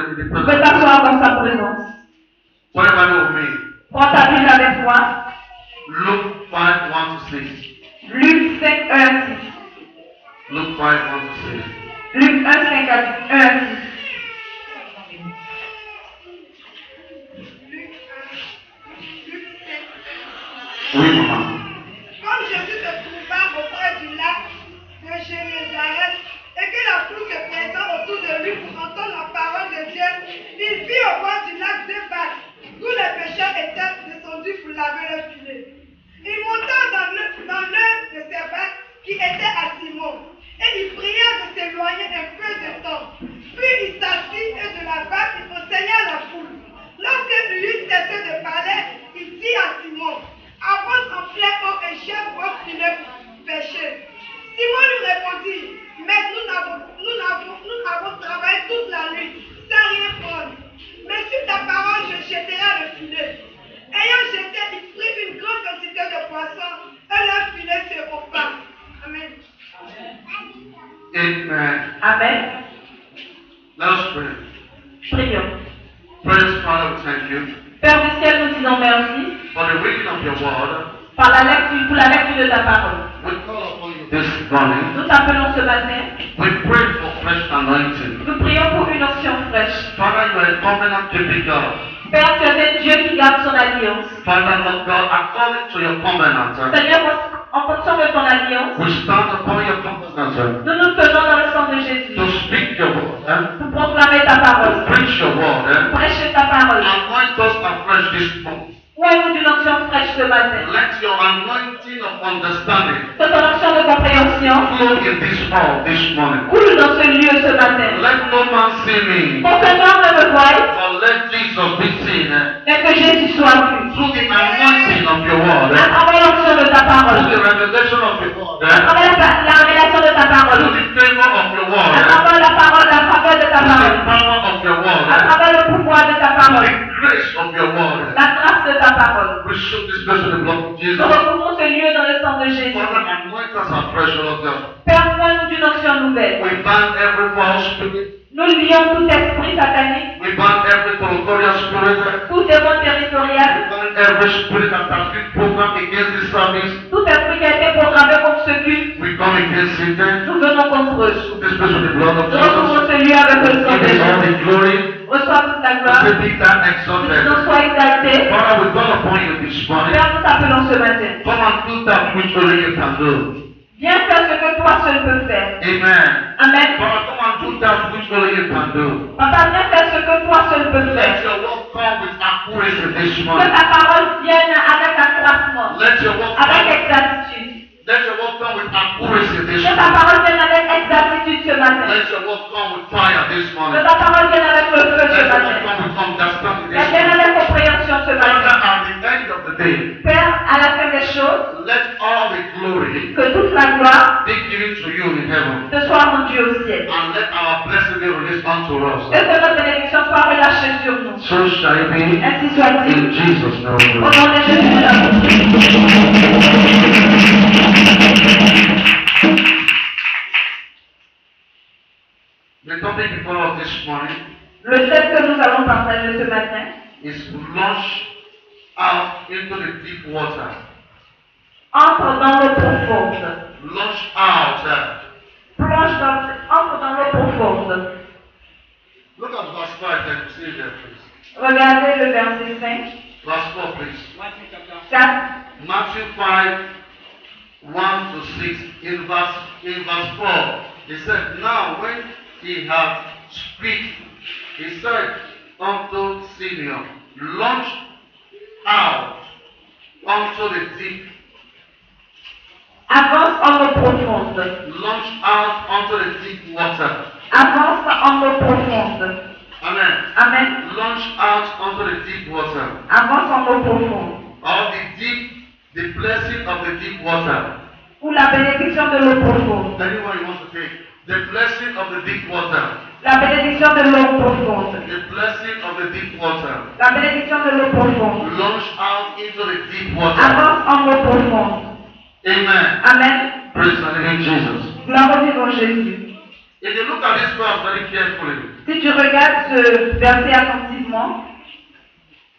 Tu peux t'asseoir dans sa présence. Prends ta Bible avec moi. Luke 5, 1 to 6. Luc 5, 1 à 6. Luke 5, 1 to 6. Luc 1, 5 à 1 à 6. Oui, maman. Comme Jésus se trouva auprès du lac de Génézareth et que la foule se pressait autour de lui pour entendre la parole de Dieu, il vit au bord du lac deux barques où les pêcheurs étaient descendus pour laver leurs filets. Il monta dans l'un de ces barques qui était à Simon et il pria de s'éloigner un peu de temps. Puis il s'assit et de la barque il enseigna la foule. Lorsque lui cessait de parler, il dit à Simon: avance en plein eau et jette vos filets pour pêcher. Simon lui répondit: mais nous avons travaillé toute la nuit sans rien prendre. Mais sur ta parole, je jetterai le filet. Ayant jeté, il prit une grande quantité de poissons et leur filet se rompa. Amen. Amen. Amen. Let us pray. Prions. Praise Father, we thank you Père du ciel, nous disons merci for the reading of your word. pour la lecture de ta parole. We call upon you this morning. Nous t'appelons ce matin. We pray for fresh anointing. Nous prions pour une onction fraîche. Father, you are a covenant keeping God. Père, tu es un Dieu qui garde son alliance. Father, Lord God, according to your covenant, Seigneur, en fonction de ton alliance, we stand upon your covenant nous nous tenons dans le sang de Jésus to speak your word, pour proclamer ta parole, preach your word, prêcher ta parole. anoint us afresh this morning. Ouvrez-nous d'une onction fraîche ce matin. Let your anointing of understanding Que ton onction de compréhension flow in this hall this morning. coule dans ce lieu ce matin. Let no man see me, Qu'aucun homme ne me voie, but let Jesus be seen mais que Jésus soit vu. through the anointing of your word, À travers l'onction de ta through parole, the revelation of your word, à travers la révélation de ta through parole, the favor of your à word, travers la faveur de ta through the parole, power of your à word, travers le pouvoir de ta through parole, the grace of your word. la grâce de ta parole. We show this place with the blood of Jesus. Nous recouvrons ce lieu dans le sang de Jésus. Father, anoint us afresh, Lord God. Père, nous d'une onction nouvelle. We ban every false spirit. Nous lions tout esprit satanique, We ban every territorial spirit. tout démon We territorial, ban every spirit that has been programmed against this service. tout esprit qui a été programmé contre ce culte. We come against Satan. Nous venons contre eux. This place with the blood of Nous recouvrons Jesus. ce lieu avec le sang de Give us all Jésus. the glory. Reçois toute la gloire. To be that Nous exalted. sois exaltés. Father, we call upon you this morning. Père, nous t'appelons ce matin. Come and do that which only you can do. Viens faire ce que toi seul peux faire. Amen. Amen. Father, come and do that which only you can do. Papa, viens faire ce que toi seul peux Let faire. your word come with accuracy this Que morning. ta parole vienne avec accroissement, Let your word avec come. exactitude. Let your word come with accuracy this Que ta morning. parole vienne avec exactitude ce matin. Let your word come with fire this Que morning. ta parole vienne avec le feu Let ce your word matin. come with understanding Qu'elle this vienne morning. avec compréhension ce Father, matin. at the end of the day, Père, à la fin des choses, let all the glory que toute la gloire be given to you in heaven. te soit rendue au ciel. And let our blessing be released unto us. Et que notre bénédiction soit relâchée sur nous. So shall it be. Ainsi soit-il. In Jesus' Au name. nom de Jésus, nous l'avons. The topic before us this morning Le thème que nous allons partager ce matin, is launch out into the deep water. entre dans l'eau profonde. Launch out. Entre dans l'eau profonde. Look at verse 5 and see there, please. Regardez le verset 5, Verse 4, please. 4, Matthew 5, 1 to 6. In verse 4, he said, now when he had speak, he said unto Simeon, launch out unto the deep. avance en eau profonde. Launch out unto the deep water. Avance en eau profonde. Amen. Amen. Launch out unto the deep water. Avance en eau profonde. Or the blessing of the deep water. Ou la bénédiction de l'eau profonde. Anyone you want to take. The blessing of the deep water. La bénédiction de l'eau profonde. The blessing of the deep water. La bénédiction de l'eau profonde. Launch out into the deep water. Avance en eau profonde. Amen. Amen. Praise the living Jesus. Gloire au vivant Jésus. If you look at this verse very carefully, Si tu regardes ce verset attentivement,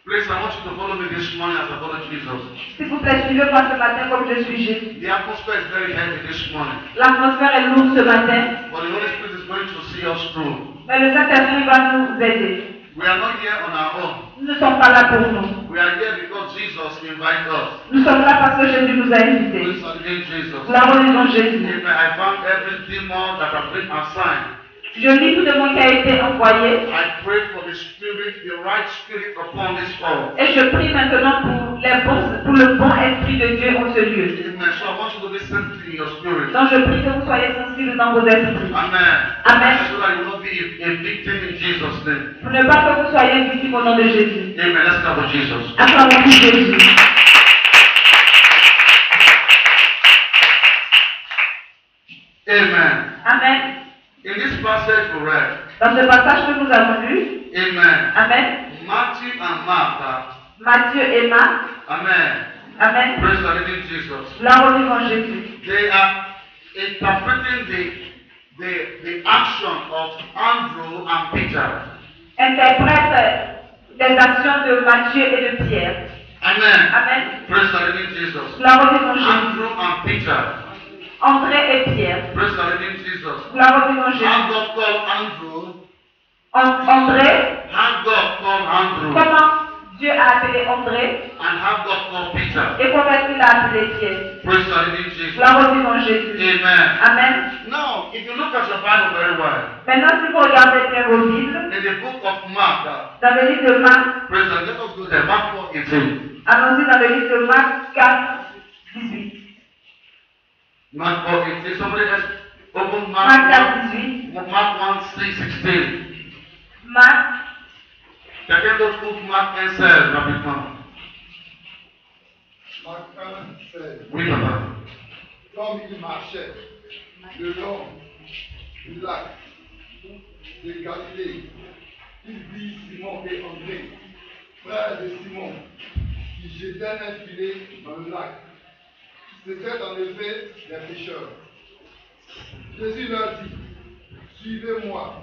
please, I want you to follow me this morning as I follow Jesus. s'il vous plaît, suivez-moi ce matin comme je suis Jésus. The atmosphere is very heavy this morning, L'atmosphère est lourde ce matin, but the Holy Spirit is going to see us through. mais le Saint-Esprit va nous aider. We are not here on our own. Nous ne sommes pas là pour nous. We are here because Jesus invited us. Nous sommes là parce que Jésus nous a invités. Please salute Jesus. Gloire au nom de Jésus. Amen. I found every demon that has been assigned. Je lis tout le monde qui a été envoyé I pray for the spirit, the right spirit upon this call. et je prie maintenant pour le bon esprit de Dieu en ce lieu. Amen. So I want you to listen to your spirit. Donc je prie que vous soyez sensibles dans vos esprits. Amen. Amen. So that you will not be a victim in Jesus' name. Pour ne pas que vous soyez victimes au nom de Jésus. Amen. Let's clap for Jesus. Acclamons Jésus. Amen. Amen. In this passage we read, Dans ce passage que nous avons lu, Amen. Amen, Matthew and Martha. Matthieu et Marc, Amen. Amen, Praise the living Jesus. gloire au nom de Jésus. They are interpreting the action of Andrew and Peter. Interprète les actions de Matthieu et de Pierre. Amen. Amen, Praise the living Jesus. gloire au nom de Jésus. Andrew and Peter. André et Pierre, Praise the living Jesus. gloire au nom de Jésus. How God called Andrew. André, How God called Andrew. comment Dieu a appelé André And how God called Peter. et comment il a appelé Pierre. Praise the living Jesus. Gloire au nom de Jésus. Amen. Amen. Now, if you look at your Bible very well, Maintenant, si vous regardez bien vos Bibles, in the book of Mark, dans le livre de Marc, praise the, let us go there. Mark 4:18. allons-y dans le livre de Marc 4, 18. Mark 4:18. Somebody else open Marc Mark 4, 18. 1. Mark 1:16. Marc, Quelqu'un d'autre ouvre Mark 1:16 rapidement. Marc 1, 16. Oui, papa. Comme il marchait le long du lac de Galilée, il vit Simon et André, frères de Simon, qui jetaient un filet dans le lac. C'étaient en effet des pêcheurs. Jésus leur dit, suivez-moi,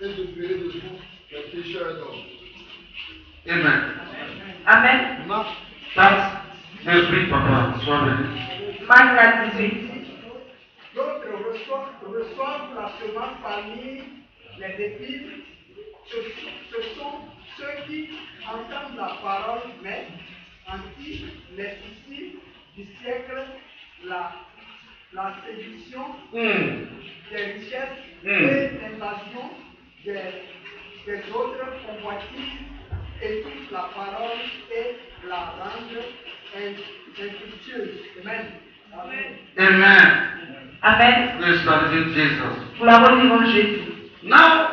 et je ferai de vous des pêcheurs d'hommes. Amen. Amen. Mark 4:18, papa. Sois béni. Marc 4, 18. D'autres reçoivent la semence parmi les épines. Ce sont ceux qui entendent la parole, mais anti les soucis du siècle, la séduction des richesses et l'invasion des autres convoitises et toute la parole et la rendre infructueuse. Amen. Amen. Amen. Amen. Praise the living Jesus. Gloire au nom de Jésus. Now,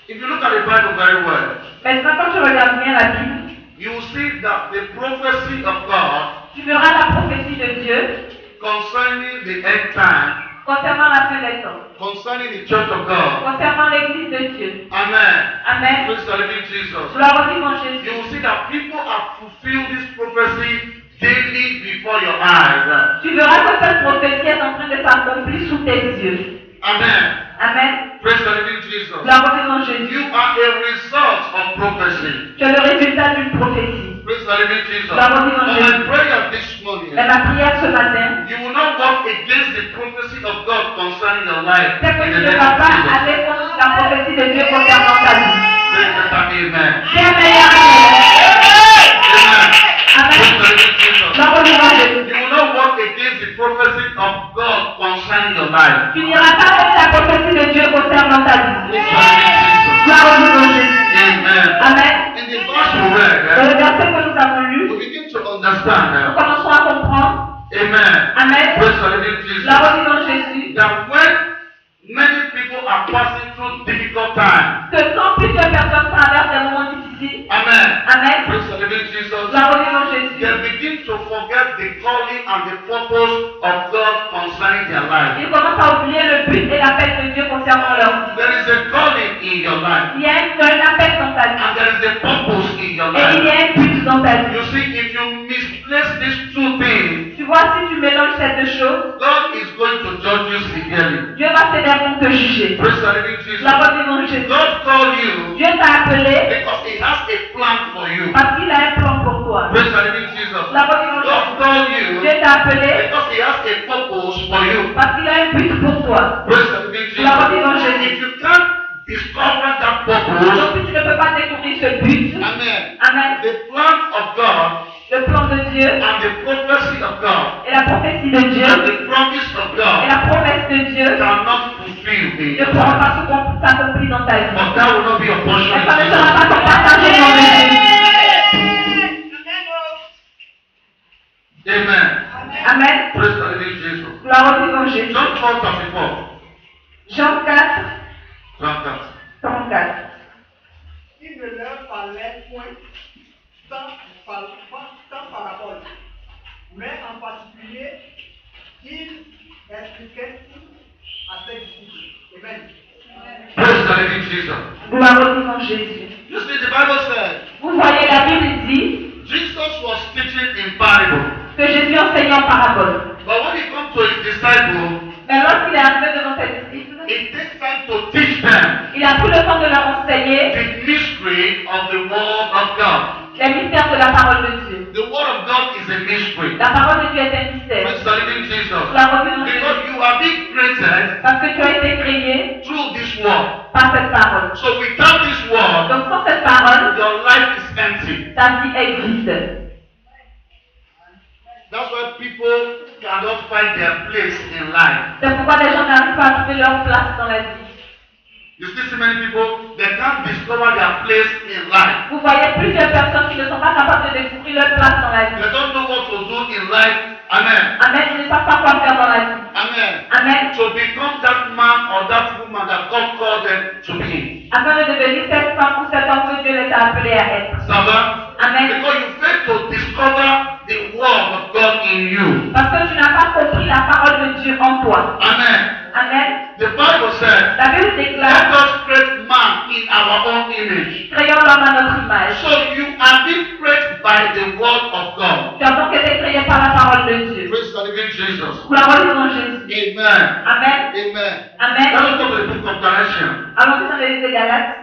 if you look at the Bible very well, Maintenant, quand tu regardes bien la Bible, you will see that the prophecy of God tu verras la prophétie de Dieu concerning the end time, concernant la fin des temps, concerning the church of God. concernant l'église de Dieu. Amen. Amen. Praise the living Jesus. Gloire au nom de Jésus. You will see that people have fulfilled this prophecy daily before your eyes. Tu verras que cette prophétie est en train de s'accomplir sous tes yeux. Amen. Amen. Praise the living Jesus. Gloire au nom de Jésus. You are a result of prophecy. Tu es le résultat d'une prophétie. Praise the living Jesus. Gloire au nom de On my Jésus. prayer this morning, Mais ma prière ce matin, you will not walk against the prophecy of God concerning your life. c'est que In tu the ne name vas of pas Jesus. aller contre la prophétie de Dieu concernant ta vie. Say better amen. Bien meilleur. Amen. Amen. Praise the living Jesus. Gloire au nom de Jésus. You will not walk against the prophecy of God concerning your life. Tu n'iras pas contre la prophétie de Dieu concernant ta vie. Praise the living Jesus. Gloire au nom de Jésus. Amen. Amen. In the verse we Dans read, le verset que nous avons lu, we begin to understand. nous commençons à comprendre. Amen. Amen. Praise the living Jesus. Gloire au nom de Jésus. That when many people are passing through difficult times, Que quand plusieurs personnes traversent des moments difficiles, amen. Amen. Praise the living Jesus. Gloire au nom de Jésus. They begin to forget the calling and the purpose of God concerning their life. Ils commencent à oublier le but et l'appel de Dieu concernant leur vie. There is a calling in your life, Il y a un appel dans ta vie. and there is a purpose in your Et il y life. a un but dans ta vie. You see, if you misplace these two things, Tu vois, si tu mélanges ces deux choses, God is going to judge you severely. Dieu va te sévèrement te juger. Praise the living Jesus. La voix de Jésus. God called you Dieu t'a appelé because He has a plan for you. parce qu'il a un plan pour toi. Praise the living Jesus. La voix de God Jésus. called you Dieu t'a appelé because He has a purpose for you. parce qu'il a un but pour toi. Praise the living La voix de Jesus. Jésus. If you can't discover that purpose, Donc si tu ne peux pas découvrir ce but, amen. Amen, The plan of God le plan de Dieu and the prophecy of God et la prophétie de Dieu and the promise of et God la promesse de Dieu cannot fulfill in ne your pourront life. pas s'accomplir dans ta vie. But that will not be your portion. Et in ça ne Jesus' sera pas name. ton partage au nom de Jésus. Amen. Amen. Praise the living Jesus. Gloire au vivant Jésus. John 4:34. Jean 4, 34. 34. Il ne leur parlait point sans parabole, mais en particulier, il expliquait à ses disciples. Amen. Praise the living Jesus. Gloire au vivant Jésus. You see, the Bible said Vous voyez, la Bible dit Jesus was teaching in parable. que Jésus enseignait en parabole. But when he comes to his disciples, Mais lorsqu'il est arrivé devant ses disciples, it takes time to teach them il a pris le temps de leur enseigner the mystery of the Word of God. les mystères de la parole de Dieu. The Word of God is a mystery. La parole de Dieu est un mystère. Praise the living Jesus. Gloire au vivant Because Jésus. you are being created Parce que tu as été créé through this Word. par cette parole. So without this Word, Donc sans cette parole, your life is empty. ta vie est vide. That's why people cannot find their place in life. C'est pourquoi les gens n'arrivent pas à trouver leur place dans la vie. You still see many people, they can't discover their place in life. Vous voyez plusieurs personnes qui ne sont pas capables de découvrir leur place dans la They vie. don't know what to do in life. Amen. Amen. Ils ne savent pas quoi faire dans la vie. Amen. Amen. To become that man or that woman that God called them to be. Afin de devenir cette femme ou cet homme que Dieu les a appelés à être. Ça va? Amen. Because you fail to discover the word of God in you. Parce que tu n'as pas compris la parole de Dieu en toi. Amen. Amen. The Bible says, La Bible let déclare, us create man in our own image. créons l'homme à notre image. So you are being created by the word of God. Tu as donc été créé par la parole de Dieu. Praise the living Jesus. Gloire au nom de Jésus. Amen. Amen. Amen. Amen. Let us go to the book of Galatians. Allons-y dans le livre de Galates.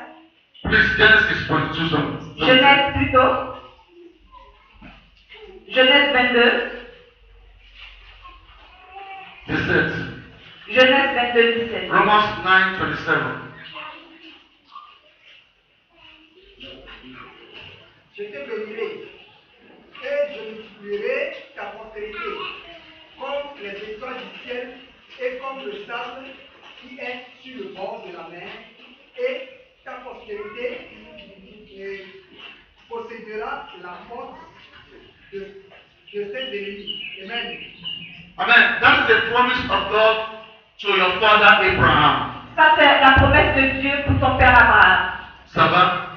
Please, Genesis 22. Genèse plutôt. Genèse 22. 17. Genèse 22, 17. Romans 9:27. Je te bénirai et je multiplierai ta postérité comme les étoiles du ciel et comme le sable qui est sur le bord de la mer, et ta postérité possédera la force de ses ennemis. Amen. Amen. That is the promise of God to your father Abraham. Ça, c'est la promesse de Dieu pour ton père Abraham. Ça va?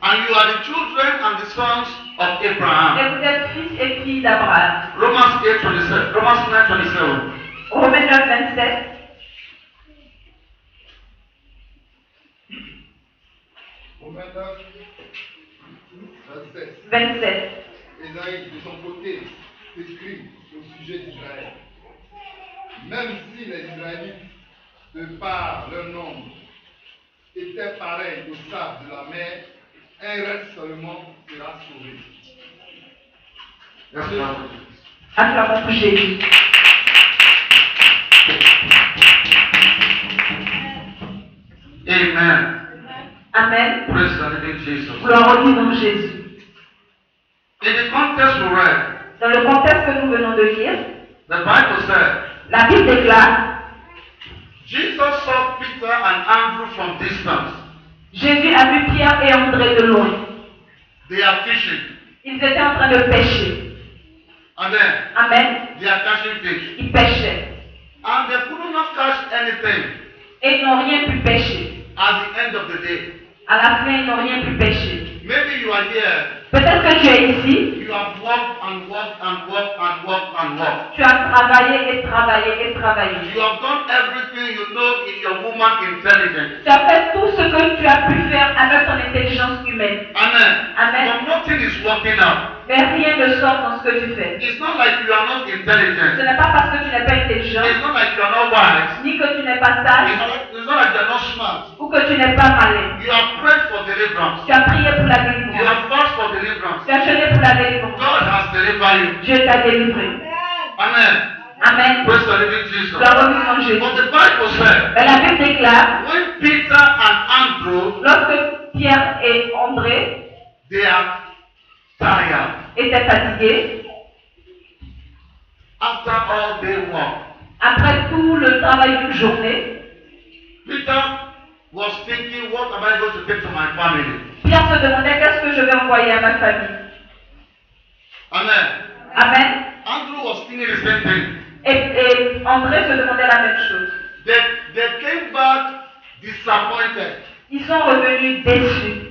And you are the children and the sons of Abraham. Et vous êtes fils et filles d'Abraham. Romans 8:27. Romans 9:27. Romains 9, 27. Romains 9, 27. 27. Ésaïe, de son côté, s'écrit au sujet d'Israël. Même si les Israélites, de par leur nombre, étaient pareils au sable de la mer, un reste seulement sera sauvé. Yes, Lord. Acclamons pour Jésus. Amen. Amen. Praise the living Jesus. Gloire au vivant Jésus. In the context we read, Dans le contexte que nous venons de lire, the Bible said, la Bible déclare, Jesus saw Peter and Andrew from distance. Jésus a vu Pierre et André de loin. They are fishing. Ils étaient en train de pêcher. Amen. Amen. They are catching fish. Ils pêchaient. And they could not catch anything Et ils n'ont rien pu pêcher. at the end of the day. À la fin, ils n'ont rien pu pêcher. Maybe you are here. Peut-être que tu es ici, You have worked and worked and worked and worked and worked. tu as travaillé et travaillé et travaillé. You have done everything you know in your woman intelligence. Tu as fait tout ce que tu as pu faire avec ton intelligence humaine. humaine. Amen. Amen. But nothing is working out. Mais rien ne sort dans ce que tu fais. It's not like you are not Ce intelligent. n'est pas parce que tu n'es pas intelligent, It's not like you are not wise. ni que tu n'es pas It's sage, not like you are not smart. ou que tu n'es pas malin. You have prayed for deliverance. Tu as prié pour la You délivrance. have fought for deliverance. Tu as jeûné pour la délivrance. God has delivered you. Dieu t'a délivré. Amen. Amen. Praise the living Jesus. Gloire au vivant Jésus. But the Bible said, Mais la Bible déclare, when Peter and Andrew, lorsque Pierre et André they are tired étaient fatigués, after all day work, après tout le travail d'une journée, Peter was thinking, what am I going to take to my family? Pierre se demandait qu'est-ce que je vais envoyer à ma famille. Amen. Amen. Andrew was thinking the same thing. Et André se demandait la même chose. They came back disappointed. Ils sont revenus déçus.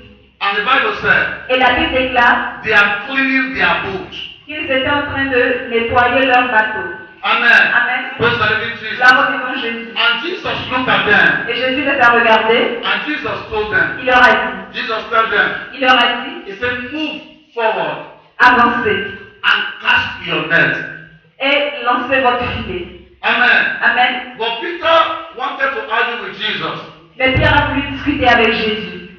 And the Bible said, Et la Bible déclare they are cleaning their boats. qu'ils étaient en train de nettoyer leur bateau. Amen. Amen. Praise the living Jesus. Gloire au vivant Jésus. And Jesus looked at them. Et Jésus les a regardés. And Jesus told them, Il leur a dit, Jesus told them, he he said, move forward avancez and cast your net. et lancez votre filet. Amen. Amen. But Peter wanted to argue with Jesus. Mais Pierre a voulu discuter avec Jésus.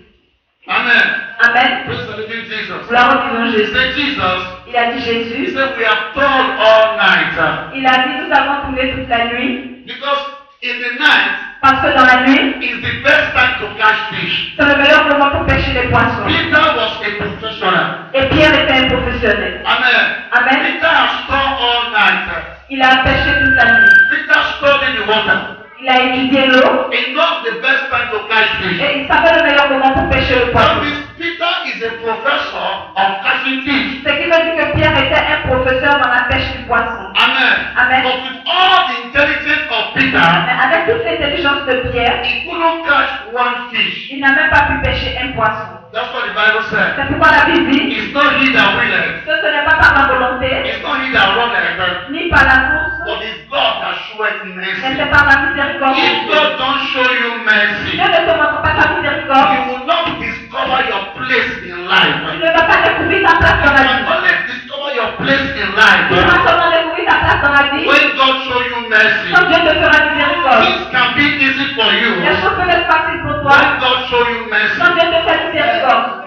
Amen. Amen. Praise the living Jesus. Gloire au vivant He Jésus. said, Jesus, Il a dit he Jésus. said, we have toiled all night. Il a dit nous avons tourné toute la nuit. Because in the night Parce que dans la nuit, is the best time to catch fish. c'est le meilleur moment pour pêcher les poissons. Peter was a professional. Et Pierre était un professionnel. Amen. Amen. Peter has stored all night. Il a pêché toute la nuit. Peter stored in the water. Il a étudié l'eau. He knows the best time to catch fish. Et il savait le meilleur moment pour pêcher le That poisson. means Peter is a professor of catching fish. Ce qui veut dire que Pierre était un professeur dans la pêche du poisson. Amen. Amen. But with all the intelligence of Peter, Mais avec toute l'intelligence de Pierre, he couldn't catch one fish. il n'a même pas pu pêcher un poisson. That's what the Bible said. C'est pourquoi la Bible dit It's not he that willeth, que ce n'est pas par la volonté, it's not he that runneth, ni par la course, but it's God that showeth mais mercy. c'est par la miséricorde. If God don't show you mercy, Dieu ne te montre pas sa miséricorde. you will not discover your place in life. Tu ne vas pas découvrir ta place You dans la can vie. only discover your place in Tu life vas seulement découvrir ta place dans la vie when God show you mercy. quand Dieu te fera miséricorde. Things can be easy for you Les choses peuvent être faciles pour toi when God show you mercy. quand Dieu te fait miséricorde.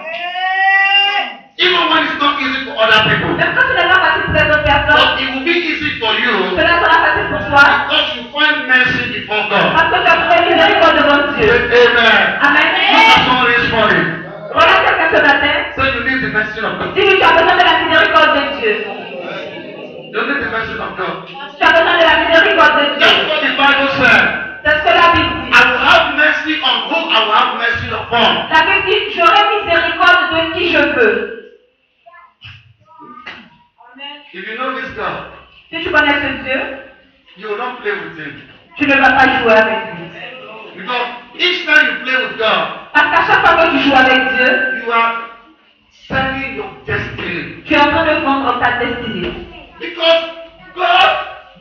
Even when it's not easy for other people. Même quand ce n'est pas facile pour les autres personnes, But it will be easy for you cela sera facile pour toi because you find mercy before God. parce que tu as trouvé miséricorde devant Dieu. Amen. Amen. Look at someone this morning. Regarde quelqu'un ce matin. Say you need the mercy of God. Dis-lui tu as besoin de la miséricorde de Dieu. You need the mercy of God. Tu as besoin de la miséricorde de Dieu. That's what the Bible said. C'est ce que la Bible dit. I will have mercy on whom I will have mercy upon. La Bible dit j'aurai miséricorde de qui je veux. If you know this God, Si tu connais ce Dieu, you will not play with him. tu ne vas pas jouer avec lui. Because each time you play with God, Parce qu'à chaque fois que tu joues avec Dieu, you are selling your destiny. tu es en train de vendre ta destinée. Because God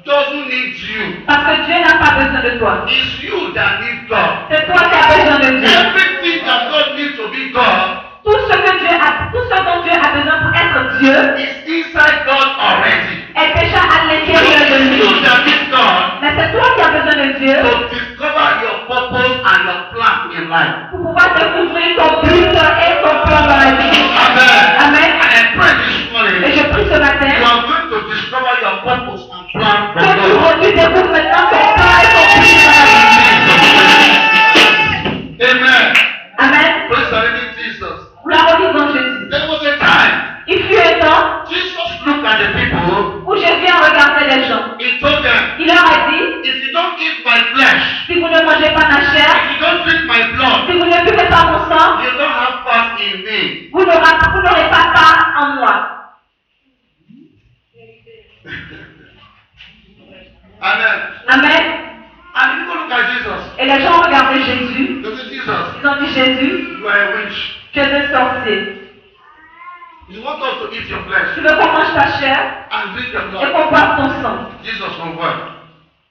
doesn't need you. Parce que Dieu n'a pas besoin de toi. It's you that need God. C'est toi qui as besoin de Dieu. Everything that God needs to be God Tout ce dont Dieu a besoin pour être Dieu is inside God already. est déjà à l'intérieur de It's lui. you that need God Mais c'est toi qui as besoin de Dieu to discover your purpose and your plan in life. pour pouvoir découvrir ton but et ton plan dans la vie. Amen. Amen. And I pray this morning, Et je prie ce you matin are going to discover your purpose and plan for que God. tu découvres maintenant ton plan et ton but dans la vie. Amen. Amen. Praise the living Jesus. Gloire au vivant Jésus. There was a time Il fut un temps Jesus looked at the people. où Jésus a regardé les gens. He told them, Il leur a dit, if you don't eat my flesh, si vous ne mangez pas ma chair, if you don't drink my blood, si vous ne buvez pas mon sang, you don't have part in me. vous n'aurez pas part en moi. Amen. Amen. And people look at Jesus. Et les gens regardaient Jésus. They say, Jesus, Ils ont dit Jésus, you are a witch. tu es un sorcier. You want us to eat your flesh Tu veux qu'on mange ta chair and drink your et blood. qu'on boive ton sang. Jesus will work.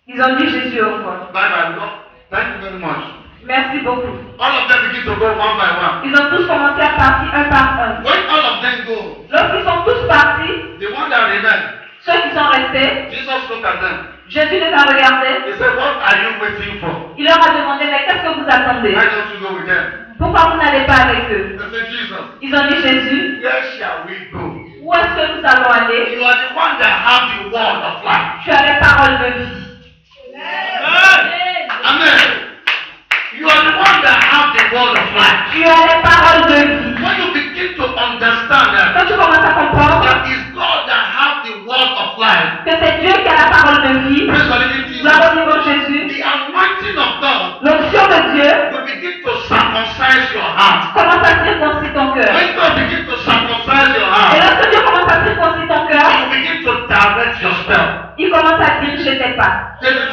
Ils ont dit Jésus au revoir. Bye bye, Lord. Thank you very much. Merci beaucoup. All of them begin to go one by one. Ils ont tous commencé à partir un par un. When all of them go, Lorsqu'ils sont tous partis, the one that remained, ceux qui sont restés, Jesus looked at them. Jésus les a regardés. He said, what are you waiting for? Il leur a demandé, mais qu'est-ce que vous attendez? Why don't you go with them? Pourquoi vous n'allez pas avec eux? They said, Jesus, Ils ont dit, Jésus, where shall we go? où est-ce que nous allons aller? You are the one that have the word of life. Tu as les paroles de vie. Amen. You are the one that have the word of life. Tu as les paroles de vie. When you begin to understand that, Quand tu commences à comprendre that is God that have the word of life. que c'est Dieu qui a la parole de vie, Praise the living Jesus. gloire au niveau de Jésus, The anointing of God l'onction de Dieu will begin to circumcise your heart. commence à circoncire ton cœur. When God begin to circumcise your Et heart, lorsque Dieu commence à circoncire ton cœur, you begin to direct your step. il commence à diriger tes pas. David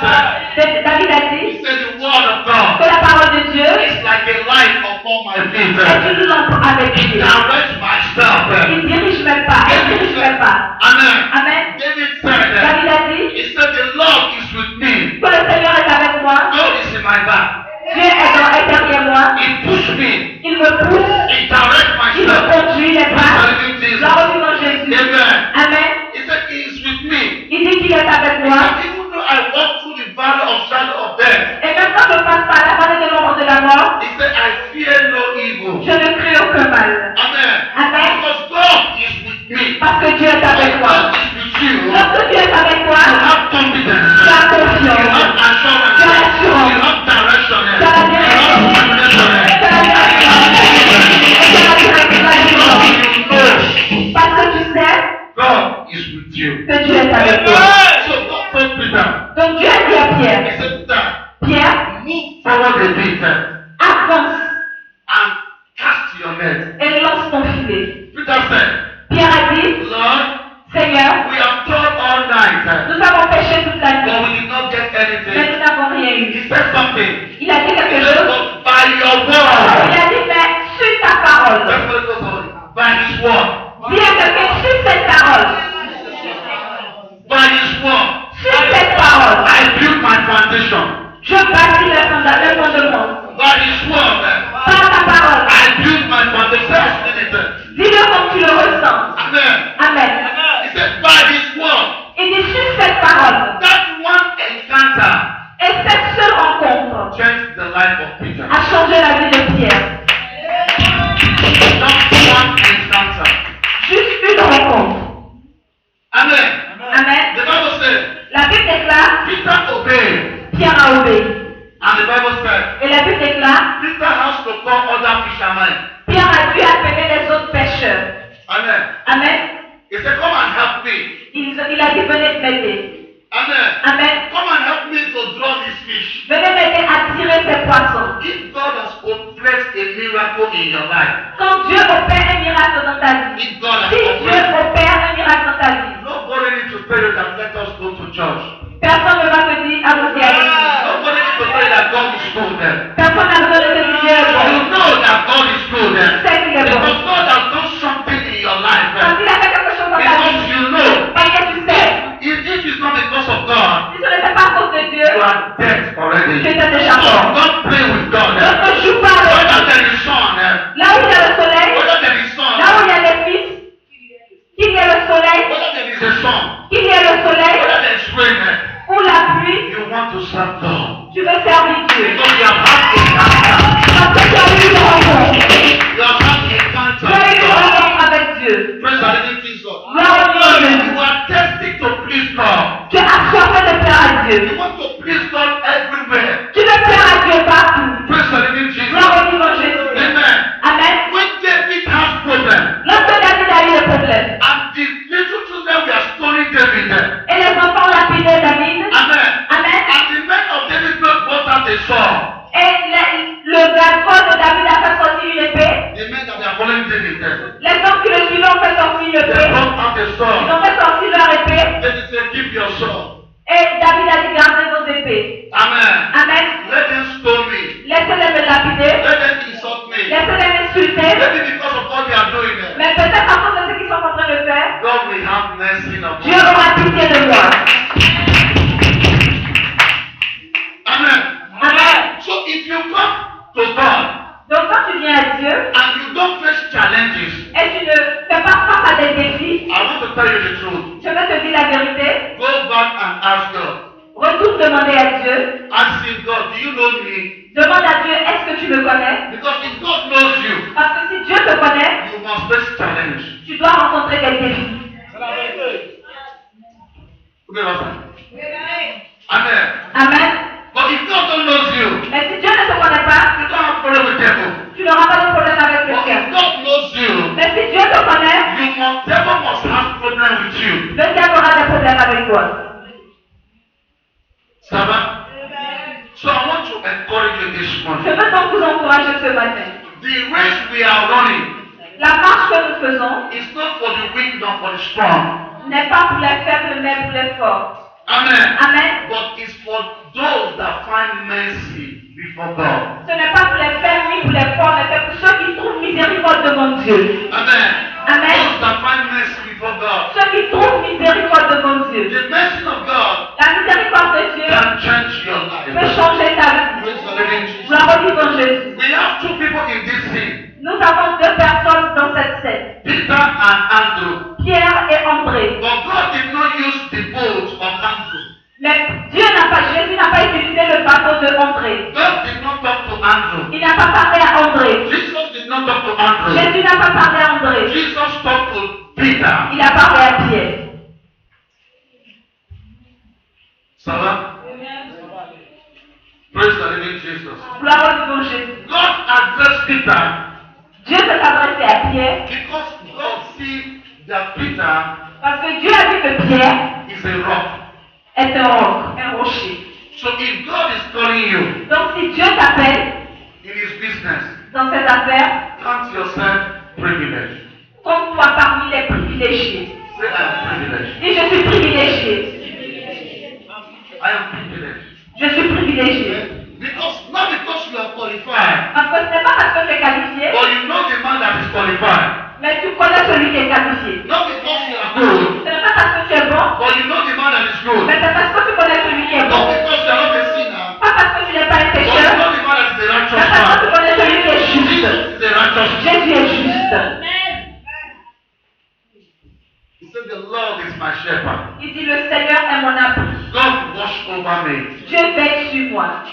said, David a dit he said the word of God que la parole de Dieu is like a light upon my feet. est une lampe à mes pieds. Direct my step. Il dirige mes pas, il dirige mes pas. Amen. Amen. David said, David a dit he said the Lord is with me. que le Seigneur est avec moi, God is in my back. Dieu est derrière moi, He pushed me. il me pousse, He directs my il me step. conduit les pas. Hallelujah, Jesus. Gloire au nom de Jésus. Amen. Amen. He said he is with me. Il dit qu'il est avec He moi. said, even though I walk through the valley of shadow of death, Et même quand je passe par la vallée de l'ombre de la mort, he said, I fear no evil. je ne crains aucun mal. Amen. Amen. Because God is with me. Parce que Dieu est avec When moi. God is with you, you Lorsque Dieu est avec toi, have confidence. tu as You confiance. have assurance. Tu as assurance. You have direction. Tu as la You have direction. confidence. Tu as la direction. Et tu as la direction. You know Parce que tu sais God is with you. que Dieu est avec toi. So God told Peter, Donc Dieu a dit à he Pierre, said, Peter, Pierre, move forward a bit avance and cast your net. et lance ton filet. Peter said, Pierre a dit, Lord, Seigneur, we have toiled all night, nous avons péché toute la but nuit, we did not get mais anything. nous n'avons rien eu. He said something. Il a dit He quelque said, chose. but by your Il word. a dit, mais sur ta parole. Let's let go sorry. By his word. Dis à quelqu'un, sur cette parole. By his word. Sur cette parole. I built my foundation. Je bâtis le fondement. By his word. Par ta parole. I built my foundation. Dis-le comme tu le ressens. Amen. Amen. He said, by his word. Il dit sur cette parole. That one encounter Et cette seule rencontre changed the life of Peter. a changé la vie de Pierre. Just one encounter. Juste une rencontre. Amen. Amen. The Bible said, La Bible déclare, Peter obeyed. Pierre a obéi. And the Bible said, Et la Bible déclare, Peter has to call other fishermen. Pierre a dû appeler les autres pêcheurs. Amen. Amen. He said, come and help me. Il a dit, venez m'aider. Amen. Amen. Come and help me to draw this fish. Venez m'aider à tirer ces poissons. If God has operated a miracle in your life, Quand Dieu opère un miracle dans ta vie, if God has si Dieu operated, opère un miracle dans ta vie, nobody needs to tell you that let us go to church. personne ne va te dire, allons-y, allez-y. Nobody needs to tell you that God is good there. Personne n'a besoin de te dire, Dieu est You bon. know that God is good there. Tu sais qu'il est bon. Because God has done something in your life. Quand il a fait quelque chose dans ta Because vie, you know, parce que tu sais, if it's not because of God, si ce n'était pas à cause de Dieu, you are dead already. tu étais déjà So mort. don't play with God. Donc ne joue pas avec Whether Dieu. there is sun, Là où il y a le soleil, whether there is sun, là où il y a l'éclipse, qu'il y ait le soleil, whether there is a sun, qu'il y ait le soleil whether there is rain, ou la pluie, you want to serve God. tu veux servir Dieu. Because you have had a encounter. Parce que tu as eu une rencontre. You have had a Tu encounter as eu with une God. rencontre avec Dieu. Praise the living Jesus. Gloire au nom de Dieu. You are testing to please God. Tu as soif de plaire à Dieu. You want to please God everywhere. Tu veux plaire à Dieu partout. Praise the living Jesus. Gloire au nom de Jésus. Amen. Amen. When David has problem, Lorsque David a eu des problèmes and the little children were stoning David, et les enfants lapidaient David, amen. Amen. And the men of David brought out a sword. Et le garçon de David a fait sortir une épée. The men that were following David, Les hommes qui le suivaient ont fait sortir une they épée. brought out a Ils sword. ont fait sortir leur épée. David said, give your sword. Et David a dit, gardez vos épées. Amen. Amen. Let them stone me. Laissez-les me lapider. Let them insult me. Laissez-les m'insulter. Maybe because of what they are doing. Mais peut-être à cause de ce qu'ils sont en train de faire, God will have mercy upon Dieu you. aura pitié de moi. Amen. Amen. So if you come tell you the truth. Je vais te dire la vérité. Go back and ask God. Retourne demander à Dieu. Ask him, God, do you know me? Demande à Dieu, est-ce que tu me connais? Because if God knows you, Parce que si Dieu te connaît, you must face challenge. tu dois rencontrer quel défi. Okay, Pastor? Amen. Amen. But if God don't knows you, Mais si Dieu ne te connaît pas, you don't have problem with devil. tu n'auras pas de problème avec le But ciel. if God knows you, Mais si Dieu te connaît, devil must have problem with you. le diable aura des problèmes avec toi. Ça va? So I want to encourage you this Je morning. veux donc vous encourager ce matin. The race we are running La marche que nous faisons is not for the weak nor for the strong. n'est pas pour les faibles, mais pour les forts. Amen. Amen. But it's for those that find mercy before God. Ce n'est pas pour les faibles ni pour les forts, mais c'est pour ceux qui trouvent miséricorde devant Dieu. Amen. Amen. Those that find mercy before God. Ceux qui trouvent miséricorde devant Dieu. The mercy of God La miséricorde de Dieu can change your peut life. changer ta vie. Praise the living Jesus. Gloire au vivant Jésus. We have two people in this scene, Nous avons deux personnes dans cette scène, Peter and Andrew. Pierre et André. But God did not use the boat of Andrew. Mais Jésus n'a pas utilisé le bateau de André. God did not talk to Andrew. Il n'a pas parlé à André. Jesus did not talk to Andrew. Jésus n'a pas parlé à André. Jesus talked to Peter. Il a parlé à Pierre. Ça va? Praise the living Jesus. Gloire au vivant Jésus. God addressed Peter Dieu s'est adressé à Pierre because God see that Peter parce que Dieu a vu que Pierre is a rock. est un roc, un rocher. So if God is calling you Donc si Dieu t'appelle in his business, dans ses affaires, count yourself privileged. compte-toi parmi les privilégiés. Say I am privileged. Dis je suis privilégié. I am privileged. Je suis privilégié. Not because you are qualified, Parce que ce n'est pas parce que tu es qualifié, but you know the man that is qualified. mais tu connais celui qui est qualifié. Not because you are good, Ce n'est pas parce que tu es bon, but you know the man that is good. mais c'est parce que tu connais celui qui est Not bon. because you are not a sinner, Pas parce que tu n'es pas un but you pécheur, know the man that is a mais righteous parce que tu man. connais celui qui est juste. Jesus is a righteous man. Jésus est juste. He said, the Lord is my shepherd. Il dit le Seigneur est mon abri. God watch over me. Dieu veille sur moi.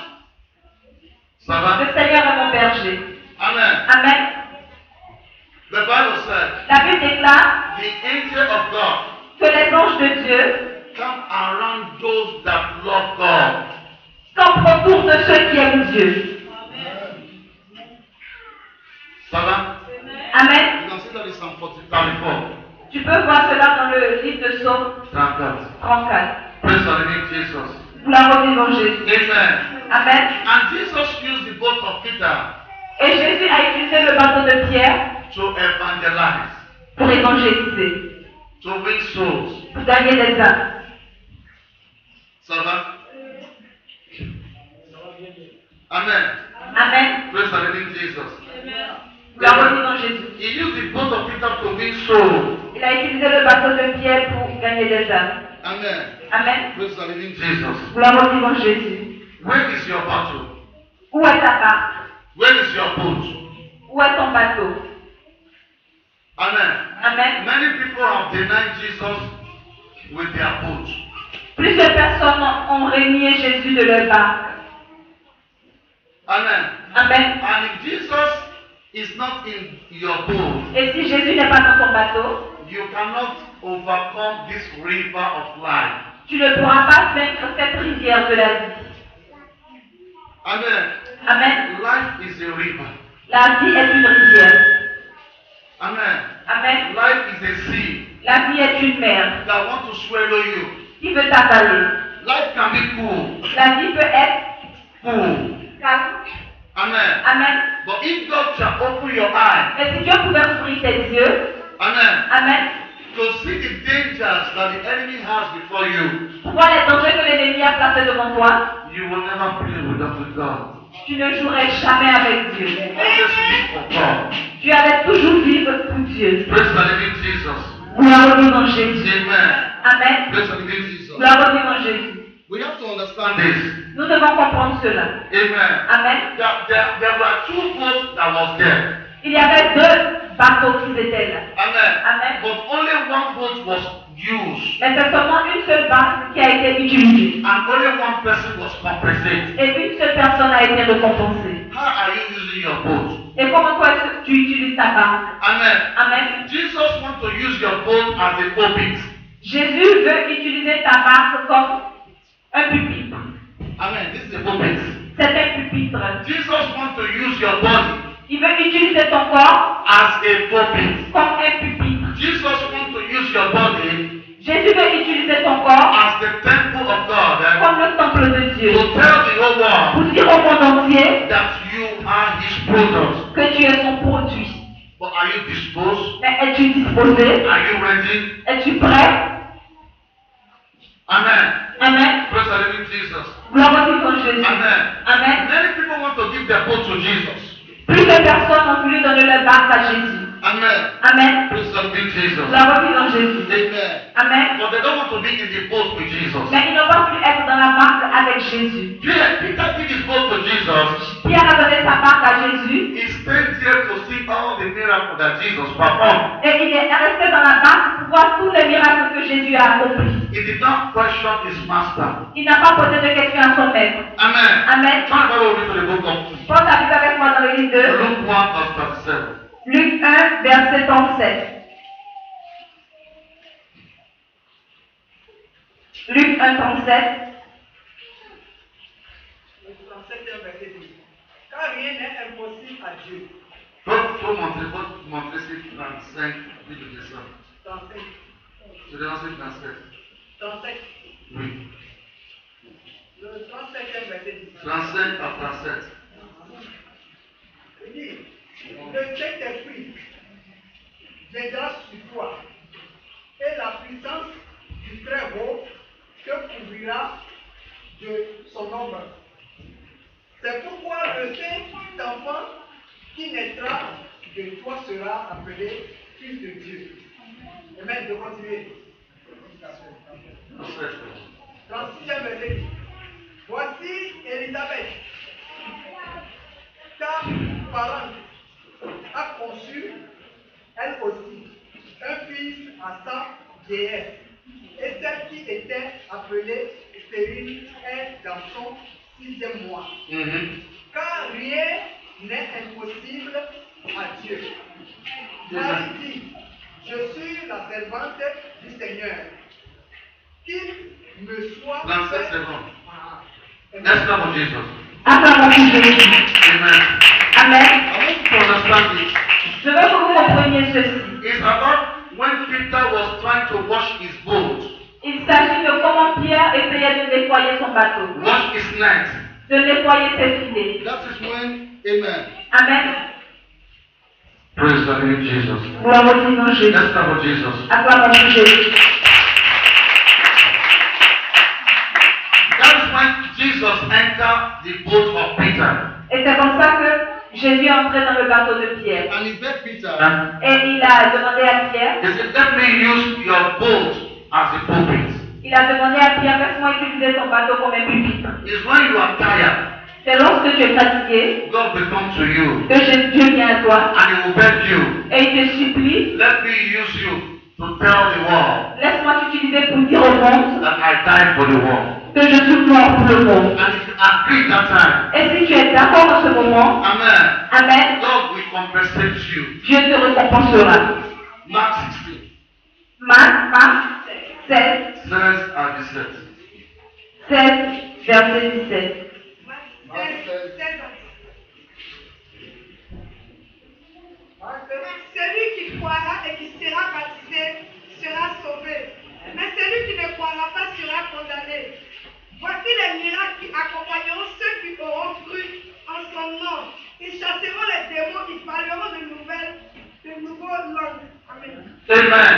Ça va? Le Seigneur est mon berger. Amen. Amen. The Bible said, La Bible déclare the angel of God que les anges de Dieu come around those that love God. campent autour de ceux qui aiment Dieu. Ça va? Amen. You can see that in Psalm 34. Tu peux voir cela dans le livre de Psaume 34. 34. Praise the living Jesus. Gloire au vivant Jésus. Amen. Amen. And Jesus used the boat of Peter Et Jésus a utilisé le bateau de Pierre to evangelize, pour évangéliser, to win souls. pour gagner des âmes. Ça va? Amen. Amen. Praise the living Jesus. Gloire au vivant Jésus. He used the boat of Peter to win souls. Il a utilisé le bateau de Pierre pour gagner des âmes. Amen. Amen. Praise the living Jesus. Gloire au vivant Jésus. Where is your battle? Où est ta barque? Where is your boat? Où est ton bateau? Amen. Amen. Many people have denied Jesus with their boat. Plusieurs personnes ont renié Jésus de leur barque. Amen. Amen. And if Jesus is not in your boat, Et si Jésus n'est pas dans ton bateau, you cannot overcome this river of life. tu ne pourras pas vaincre cette rivière de la vie. Amen. Amen. Life is a river. La vie est une rivière. Amen. Amen. Life is a sea La vie est une mer that wants to swallow you. qui veut t'avaler. Life can be cool. La vie peut être Cool. calme. Amen. Amen. But if God shall open your eyes, Mais si Dieu pouvait ouvrir tes yeux, amen, Amen, to see the dangers that the enemy has before you, pour voir les dangers que l'ennemi a placés devant toi, you will never play with God. tu ne jouerais jamais avec Dieu. Always live for God. Tu allais toujours vivre pour Dieu. Praise the living Jesus. Gloire au vivant Jésus. Amen. Amen. Praise the living Jesus. Gloire au vivant Jésus. We have to understand this. Nous devons comprendre cela. Amen. Amen. There were two boats that was there. Il y avait deux bateau qu'ils étaient là. Amen. Amen. But only one boat was used. Mais c'est seulement une seule barque qui a été utilisée. And only one person was compensated. Et une seule personne a été récompensée. How are you using your boat? Et comment toi est-ce que tu utilises ta barque? Amen. Amen. Jesus wants to use your boat as a pulpit. Jésus veut utiliser ta barque comme un pupitre. Amen. This is a pulpit. C'est un pupitre. Jesus wants to use your body Il veut utiliser ton corps as a pulpit. comme un pupitre. Jesus wants to use your body Jésus veut utiliser ton corps as the temple of God comme le temple de Dieu. to tell the whole world Pour dire au monde entier that you are His product. que tu es son produit. But are you disposed? Mais es-tu disposé? Are you ready? Es-tu prêt? Amen. Amen. Praise the living Jesus. Gloire au Seigneur Jésus. Amen. Amen. Many people want to give their boat to Jesus. Plus de personnes ont voulu donner leur barque à Jésus. Amen. Amen. Praise the living Jesus. Gloire au Seigneur Jésus. Amen. Amen. But they don't want to be in the boat with Jesus. Mais ils ne vont plus être dans la barque avec Jésus. Peter did his boat to Jesus. Pierre a donné sa barque à Jésus He stayed there to see all the miracles that Jesus performed. et il est resté dans la barque pour voir tous les miracles que Jésus a accomplis. He did not question his master. Il n'a pas posé de questions à son maître. Amen. Amen. Turn the Bible to the book of Porte la Bible avec moi dans le livre de Luke 1 verse 37. Luc 1, verset 37. Luc 1, 37. Le 37e verset dit, car rien n'est impossible à Dieu. Faut montrer ces 35 puis le dessin. 37. Je vais lancer 37. 37. Oui. Le 37e verset dit, 35 à 37. il dit, le Saint-Esprit viendra sur toi, et la puissance du Très-Haut te couvrira de son ombre. C'est pourquoi le Saint-Enfant qui naîtra de toi sera appelé Fils de Dieu. Amen, de continuer. 36e verset dit, voici Élisabeth, ta parente, a conçu, elle aussi, un fils à sa vieillesse. Et celle qui était appelée stérile est dans son 6e mois. Car rien n'est impossible à Dieu. Marie dit, je suis la servante du Seigneur. Qu'il me soit 37 fait. secondes. Let's come on Jesus. Acclamons Jésus. Amen. Amen. I want you to understand this. Je veux que vous compreniez ceci. It's about when Peter was trying to wash his boat, Il s'agit de comment Pierre essayait de nettoyer son bateau, wash his net. de nettoyer ses filets. That is when, amen. Amen. Praise the living Jesus. Gloire au Seigneur Jésus. Let's come on Jesus. Acclamons Jésus. That is when Jesus entered the boat of Peter. Et c'est comme ça que Jésus est entré dans le bateau de Pierre. And he begged Peter, Et il a demandé à Pierre, he said, let me use your boat as a pulpit. il a demandé à Pierre, laisse-moi utiliser ton bateau comme un pupitre. It's when you are tired, C'est lorsque tu es fatigué God will come to you que Dieu vient à toi and he will beg you, et il te supplie, let me use you to tell the world laisse-moi t'utiliser pour dire au monde that I died for the world. que je suis mort pour le monde. And if you agree that time, Et si tu es d'accord en ce moment, amen, Amen, God will compensate you. Dieu te récompensera. Mark 16, Marc 16, 16 à 17. 16, verset 17. Celui qui croira et qui sera baptisé sera sauvé, mais celui qui ne croira pas sera condamné. Voici les miracles qui accompagneront ceux qui auront cru en son nom. Ils chasseront les démons, ils parleront de nouveaux langues. Amen. Amen.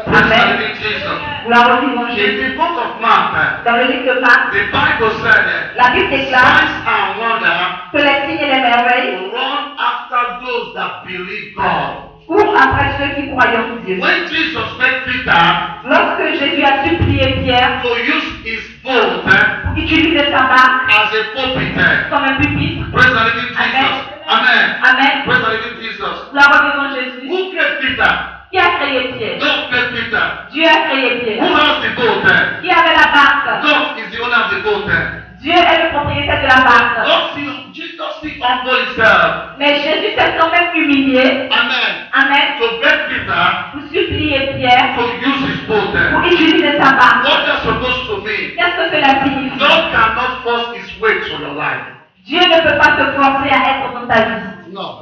Praise the Amen. living Jesus. Gloire au Seigneur In Jésus. the book of Mark, Dans le livre de Marc, the Bible said la Bible déclare signs and wonders que les signes et les merveilles will run after those that believe God. courent après ceux qui croient en Dieu. When Jesus met Peter Lorsque Jésus a supplié Pierre to use his boat pour utiliser sa barque as a pulpit, comme un pupitre, praise the living Jesus. Amen. Amen. Praise the living Jesus. Gloire au vivant Jésus. Who created Peter? Qui a créé Pierre? God created Peter. Dieu a créé Who Pierre. has the boat? Qui avait la barque? God is the owner of the boat. Dieu est le propriétaire de la barque. Jesus still humble himself. Mais Jésus s'est quand même humilié. Amen. Amen. To beg Peter Pour supplier Pierre to use his boat. pour utiliser sa barque. What that's supposed to mean? Qu'est-ce que cela signifie? God cannot force his way to your life. Dieu ne peut pas te forcer à être dans ta vie. No.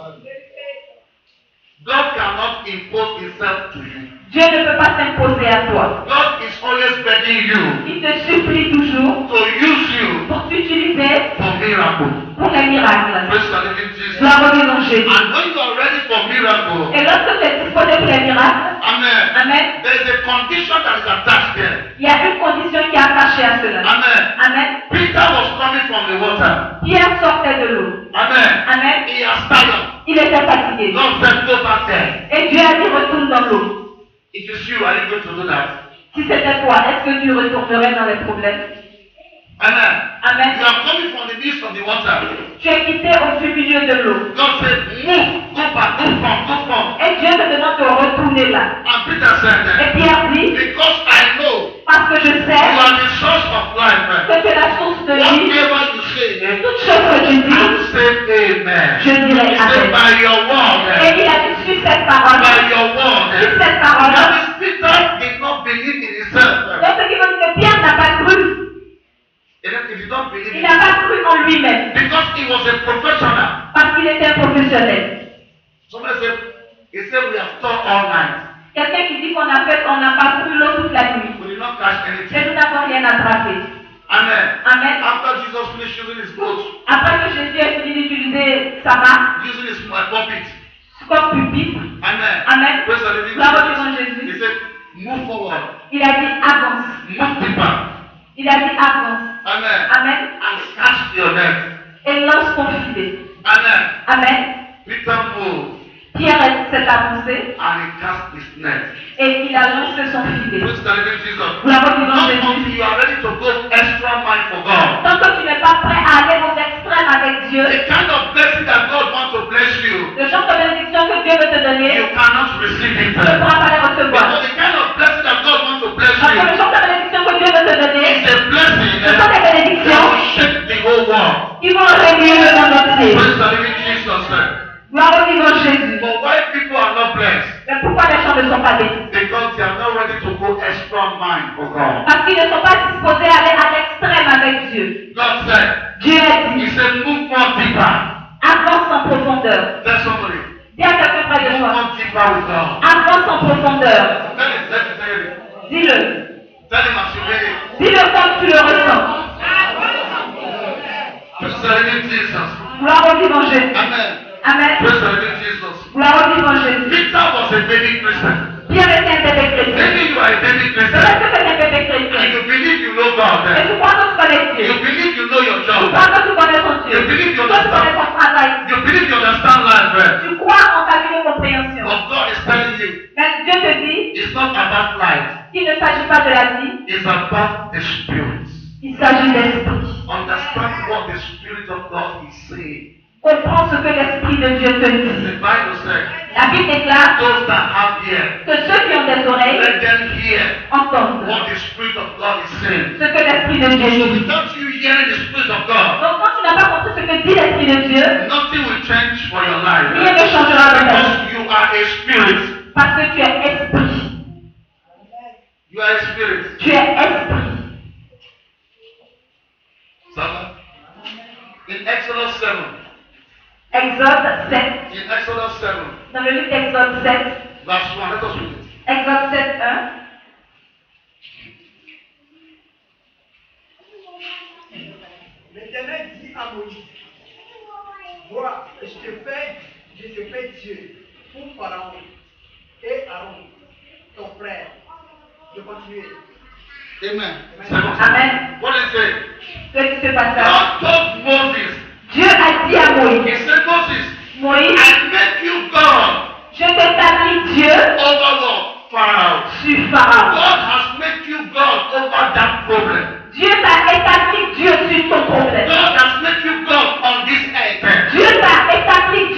God cannot impose himself to you. Dieu ne peut pas s'imposer à toi. God is always begging you Il te supplie toujours to use you pour t'utiliser for miracle. pour les miracles. Praise the living Jesus. Gloire au vivant Jésus. And when you are ready for miracle, Et lorsque tu es disposé pour les miracles, amen, Amen, there is a condition that is attached there. il y a une condition qui est attachée à cela. Amen. Amen. Peter was coming from the water. Pierre sortait de l'eau. Amen. Amen. He has tired. Il était fatigué. God said, go back there. Et Dieu a dit retourne dans l'eau. If it's you, are you going to do that? Si c'était toi, est-ce que tu retournerais dans les problèmes? Amen. Amen. You are coming from the midst of the water. Tu es quitté au milieu de l'eau. God said, move, go back, go from. Et Dieu te demande de retourner là. And Peter said, Et Pierre dit, because I know parce que je you sais are the source of life. que tu es la source de vie. Whatever you say, Toute chose que tu I dis, will say amen. je dirai He said, Amen. by your word. Et il a dit, suis cette parole. By your word. Suis cette parole. That is, Peter did not believe in himself. Donc ce qui veut dire que Pierre n'a pas cru. And if you don't believe Il in n'a pas cru en lui-même. because he was a professional. Parce qu'il était un professionnel. Somebody said, he said, we have taught all night. Quelqu'un qui dit qu'on n'a pas cru l'eau toute la nuit. We did not catch Et anything. nous n'avons rien attrapé. Amen. Amen. After Jesus finished using his boat, Après que Jésus ait fini d'utiliser sa barque using his pulpit. comme pupitre, Amen. Amen. Praise the living Gloire au Jesus. vivant Jésus. He said, move forward. Il a dit avance. Move deeper. Il a dit avance. Amen. Amen. And catch your net. Et lance ton filet. Amen. Amen. Peter moved Pierre s'est avancé and he cast his net. et il a lancé son filet. Praise the living Jesus. Gloire au vivant Not Jésus. until you are ready to go extra mile for God. Tant que tu n'es pas prêt à aller aux extrêmes avec Dieu, The kind of blessing that God wants to bless you, le genre de bénédiction que Dieu veut te donner, you cannot receive it. tu ne pourras pas les recevoir. Because the kind of blessing that God wants to bless Parce que le you genre de bénédiction que Dieu veut te donner, is a blessing ce sont des that bénédictions will shake the whole world. qui vont réunir le monde entier. Praise the living Jesus. Gloire au vivant Jésus. But why people are not blessed? Mais pourquoi les gens ne sont pas bénis? Because they are not ready to go extra mile for God. Parce qu'ils ne sont pas disposés à aller à l'extrême avec Dieu. God said, Dieu a dit, He said, move more deeper. avance en profondeur. Tell somebody, Dis à quelqu'un près de move toi, more deeper with God. avance en profondeur. Tell him. Dis-le. Tell him as you read it. Dis-le comme tu le ressens. Praise the living Jesus. Gloire au vivant Jésus. Amen. Amen. Praise the living Jesus. Gloire au vivant Jésus. Peter was a baby Christian. Pierre était un bébé chrétien. Maybe you are a baby Peut-être Christian. que c'est un bébé And chrétien. you believe you know God. Et tu crois que tu connais Dieu. You believe you know your Tu job. crois que tu connais ton Dieu. You believe you Tu crois que tu connais understand. ton travail. You believe you understand life. Tu crois en ta vie de compréhension. But God is telling you, Mais Dieu te dit it's not about life. qu'il ne s'agit pas de la vie, It's about the Spirit. il s'agit d'esprit. Understand what the Spirit of God is saying. Comprends ce que l'Esprit de Dieu te dit. The Bible says, La Bible déclare those that have ear, que ceux qui ont des oreilles let them hear entendent what the Spirit of God is saying. ce que l'Esprit de Dieu So dit. without you hearing the Spirit of God, Donc quand tu n'as pas compris ce que dit l'Esprit de Dieu, nothing will change for your life. rien ne changera dans ta vie. Because you are a spirit. Parce que tu es esprit. You are a spirit. Tu es esprit. Sama? In Exodus 7, Exode 7. in Exodus 7, Dans le livre d'Exode 7. verse 1, let us read it. Exode 7, 1. L'Éternel dit à Moïse, vois, je te fais Dieu pour Pharaon et Aaron, ton frère. Je continue. Amen. Amen. What is it? Ce qui se passe là. God told Moses, Dieu a dit à He Moïse, said, Moses, Moïse, I make you God je t'établis Dieu over what? Pharaoh. sur Pharaon. God has made you God over that problem. Dieu t'a établi Dieu sur ton problème. God has made you God on this earth. Dieu t'a établi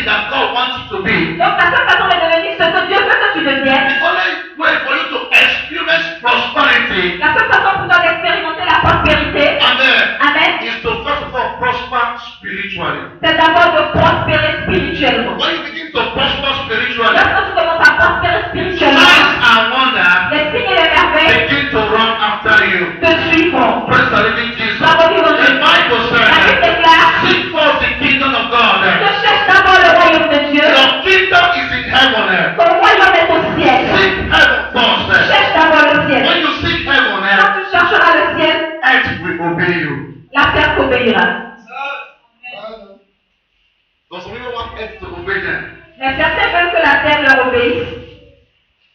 that God wants you to be. Donc la seule façon de devenir ce que Dieu veut que tu deviennes, The only way for you to experience prosperity, la seule façon pour toi d'expérimenter la prospérité, amen, amen, is to first of all prosper spiritually. c'est d'abord de prospérer spirituellement. When you begin to prosper spiritually, Lorsque tu commences à prospérer spirituellement, signs and wonders les signes et les merveilles begin to run after you. te suivront. Praise the living Jesus. La revivre The Bible La Bible says, déclare, seek first the kingdom of God. je cherche d'abord le royaume de Dieu, Your kingdom is in heaven. ton royaume est au ciel. Seek heaven first. Cherche d'abord le ciel. When you seek heaven, Quand tu chercheras le ciel, earth will obey you. la terre t'obéira. Because some people want earth to obey them. Mais certains veulent que la terre leur obéisse.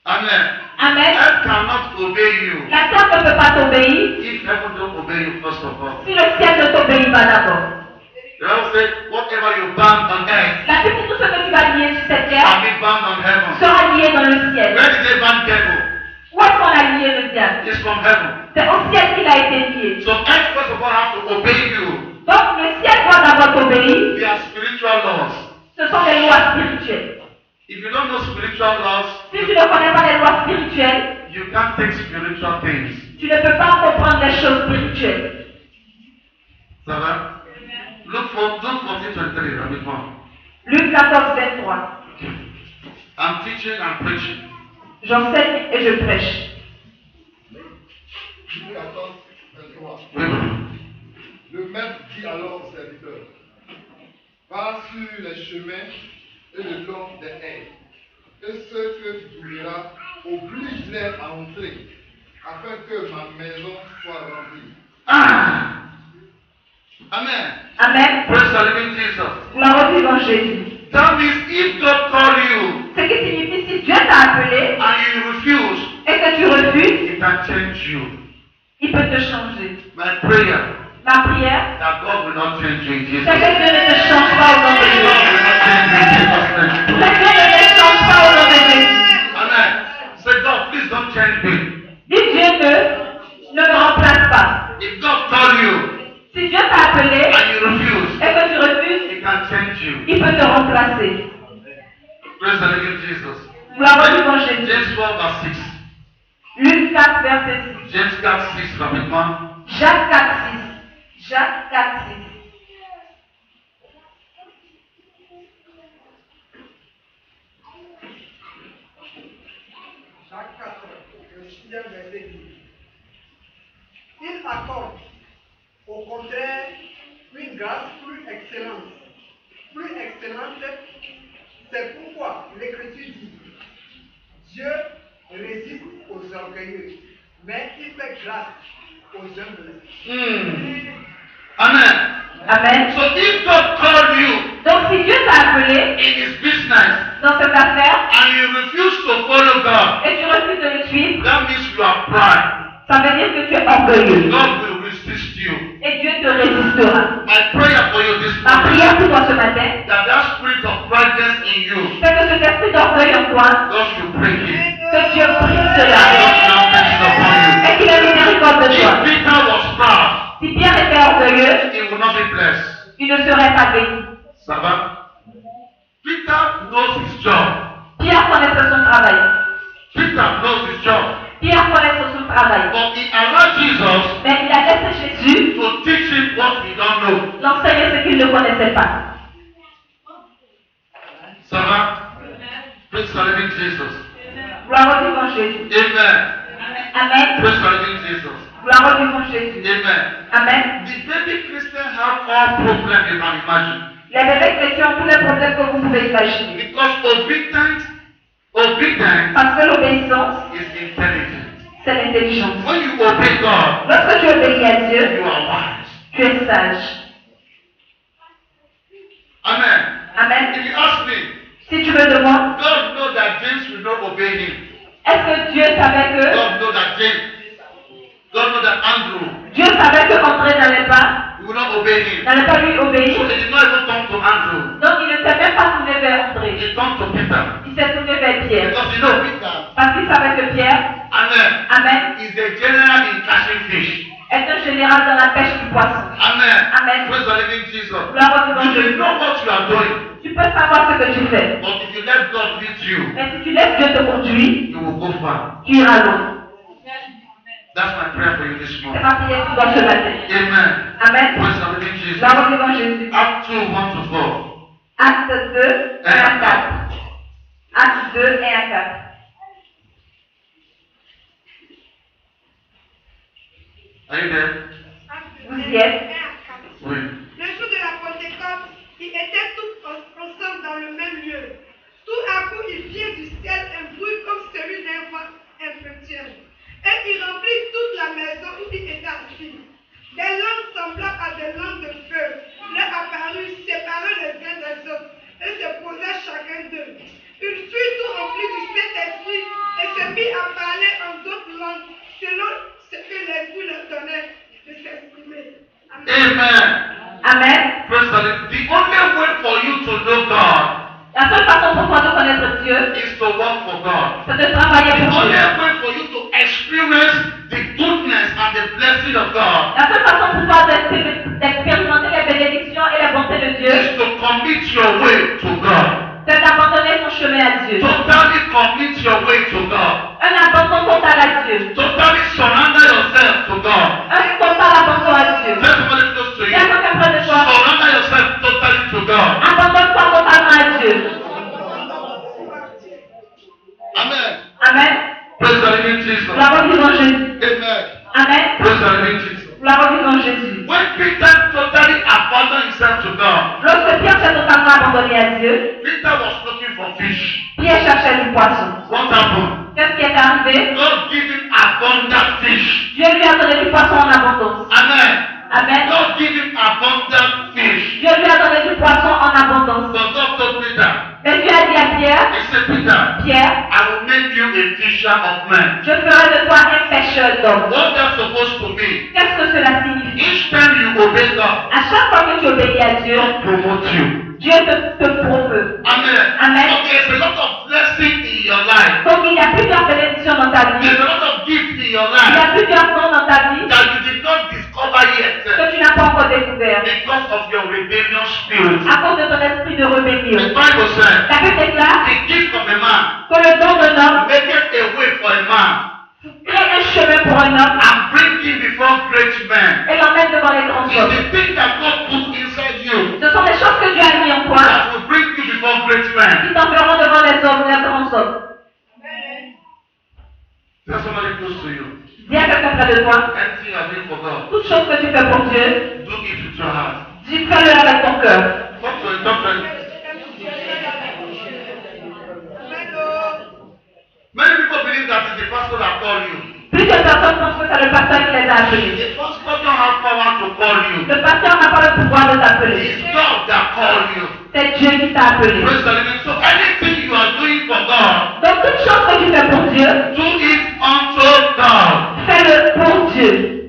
Amen. Amen. Earth cannot obey you La terre ne peut pas t'obéir if heaven don't obey you first of all. si le ciel ne t'obéit pas d'abord. The Bible says, whatever you bind on earth La Bible dit tout ce que tu vas lier sur cette terre shall be bound on heaven. sera lié dans le ciel. Where did they bind devil? Où est-ce qu'on a lié le diable? It's from heaven. C'est au ciel qu'il a été lié. So earth first of all have to obey you. Donc le ciel doit d'abord t'obéir. They are spiritual laws. Ce sont des lois spirituelles. If you don't know spiritual laws, Si tu ne connais pas les lois spirituelles, you can't take spiritual things. tu ne peux pas comprendre les choses spirituelles. Ça va? Luke 14:23, avec moi. Luc 14, 23. I'm teaching and preaching. J'enseigne et je prêche. Luc 14, 23. Oui, Le maître dit alors aux serviteurs, va sur les chemins et le long des haies, et ceux que tu trouveras, oblige-les à entrer, afin que ma maison soit remplie. Ah! Amen. Amen. Praise the living Jesus. Gloire au vivant Jésus. That means if God call you Ce qui signifie si Dieu t'a appelé and you refuse, et que tu refuses, He can change you. il peut te changer. My prayer Ma prière, that God will not change you in Jesus' c'est que name. Dieu ne te change pas au nom de God Jésus. will not change you in Jesus' name. Que Dieu ne te change pas au nom de Jésus. Amen. Say, God, please don't change me. Dis Dieu ne me remplace pas. If God call you Si Dieu t'a appelé and you refuse, et que tu refuses, He can change you. il peut te remplacer. Praise the living Jesus. Gloire au vivant Jésus. James 4 verse 6. Luc 4, verset 6. James 4, 6, rapidement. Jacques 4, 6. Jacques 4, 6. Jacques 4, le 6e verset dit, il accorde au contraire une grâce plus excellente. C'est pourquoi l'Écriture dit, Dieu résiste aux orgueilleux, mais il fait grâce aux humbles. Amen. Amen. So if God called you Donc si Dieu t'a appelé in His business dans cette affaire and you refuse to follow God, et tu refuses de le suivre, that means you are pride. ça veut dire que tu es orgueilleux. God will resist you. Et Dieu te résistera. My prayer for you this Ma morning, prière pour toi ce matin, that spirit of pride in you, c'est que cet esprit d'orgueil en toi, God should break it. que Dieu brise God cela should have mercy upon you. et qu'il ait miséricorde de If toi. Peter was proud, Si Pierre était orgueilleux, he would not be blessed. il ne serait pas béni. Ça va? Peter knows his job. Pierre connaissait son travail. Peter knows his job. Pierre connaissait son travail. But he allowed Jesus Mais il a laissé Jésus to teach him what he don't know. l'enseigner ce qu'il ne connaissait pas. Ça va? Praise the living Jesus. Gloire au vivant Jésus. Amen. Amen. Praise the living Jesus. Gloire au vivant Jésus. Amen. Amen. The baby Christian have all problems you can imagine. Les bébés chrétiens ont tous les problèmes que vous pouvez imaginer. Because obedience Parce que l'obéissance, is intelligent. c'est l'intelligence. When you obey God, Lorsque tu obéis à Dieu, you are wise. tu es sage. Amen. Amen. If you ask me, Si tu me demandes, God knows that James will not obey him. est-ce que Dieu savait que God knows that God knows that Andrew Dieu savait que André n'allait pas will not obey him. lui So obéir? he did not even turn to Andrew. Donc il ne s'est même pas tourné vers André. He turned to Peter. Il s'est tourné vers Pierre. Because you know Peter, Parce qu'il savait que Pierre, Amen, Amen, is a general in catching fish. est un général dans la pêche du poisson. Amen. Amen. Praise the living Jesus. Gloire au You Dieu. should know what you are doing. Tu peux savoir ce que tu fais. But if you let God lead you, Mais si tu laisses Dieu te conduire, you will go far. tu iras loin. That's my prayer for you this C'est morning. ma prière pour toi ce matin. Amen. Amen. Praise the living Jesus. Gloire devant Jésus. Acts 2, 1 to 4. Acte 2, 1 à 4. Acte 2, 1 à 4. Are you there? Vous y êtes? Oui. Le jour de la Pentecôte, ils étaient tous ensemble dans le même lieu. Tout à coup, il vient du ciel un bruit comme celui d'un vent impétueux. Et il remplit toute la maison où il était assis. Des langues semblables à des langues de feu leur apparurent, séparées les uns des autres, et se posaient chacun d'eux. Ils furent tout remplis du Saint-Esprit et se mirent à parler en d'autres langues, selon ce que l'Esprit leur donnait de s'exprimer. Amen. Amen. Amen. Praise the Lord. The only way for you to know God La seule façon pour toi de connaître Dieu, is to work for God. c'est de travailler The pour only Dieu. way for you to experience the goodness and the blessing of God La seule façon pour toi d'expérimenter les bénédictions et la bonté de Dieu, is to commit your way to God. c'est d'abandonner ton chemin à Dieu. Totally commit your way to God. Un abandon total à Dieu. Totally surrender yourself to God. Un total abandon à Dieu. Tell somebody close to Il y a you. quelqu'un près de toi. Surrender yourself totally to God. Abandonne-toi totalement à Dieu. Amen. Amen. Praise the living Jesus. Gloire au vivant Jésus. Amen. Amen. Praise the living Jesus. Gloire au vivant Jésus. When Peter totally abandoned himself to God, Lorsque Pierre s'est totalement abandonné à Dieu, Peter was looking for fish. Pierre cherchait du poisson. What happened? Qu'est-ce qui est arrivé? God gave him abundant fish. Dieu lui a donné du poisson en abondance. Amen. Amen. God gave him abundant fish. Dieu lui a donné du poisson en abondance. So God told Peter, Mais Dieu a dit à Pierre, he said, Peter, Pierre, I will make you a fisher of men. je ferai de toi un pêcheur d'hommes. What that's supposed to be? Qu'est-ce que cela signifie? Each time you obey God, À chaque fois que tu obéis à Dieu, God promote you. Dieu te promeut. Amen. Amen. So there's a lot of blessing in your life. Donc il y a plusieurs bénédictions dans ta vie. There's a lot of gifts in your Il y life a plusieurs dons dans ta vie that you did not discover yet que tu n'as pas encore découvert because of your rebellious spirit. à cause de ton esprit de The rébellion. Bible says, La Bible déclare the gift of a man que le don d'un homme maketh a way for a man crée un chemin pour un homme and bring him before great men. et l'emmène devant les grands It's hommes. the thing that God put inside you Ce sont des choses que Dieu a mis en toi that will bring you before great men. qui t'enverront devant les hommes, les grands hommes. Tell somebody close to you. Dis à quelqu'un près de toi, Anything you are doing for God, toute chose que tu fais pour Dieu, do it with your heart. dis fais-le avec ton cœur. Talk to him, talk to him. Many people believe that it's the pastor that called you. Plusieurs personnes pensent que c'est le pasteur qui les a appelés. The pastor don't have power to call you. Le pasteur n'a pas le pouvoir de t'appeler. It's God that called you. C'est Dieu qui t'a appelé. Praise the living. So anything you are doing for God, Donc toute chose que tu fais pour Dieu, do it unto God. fais-le pour Dieu.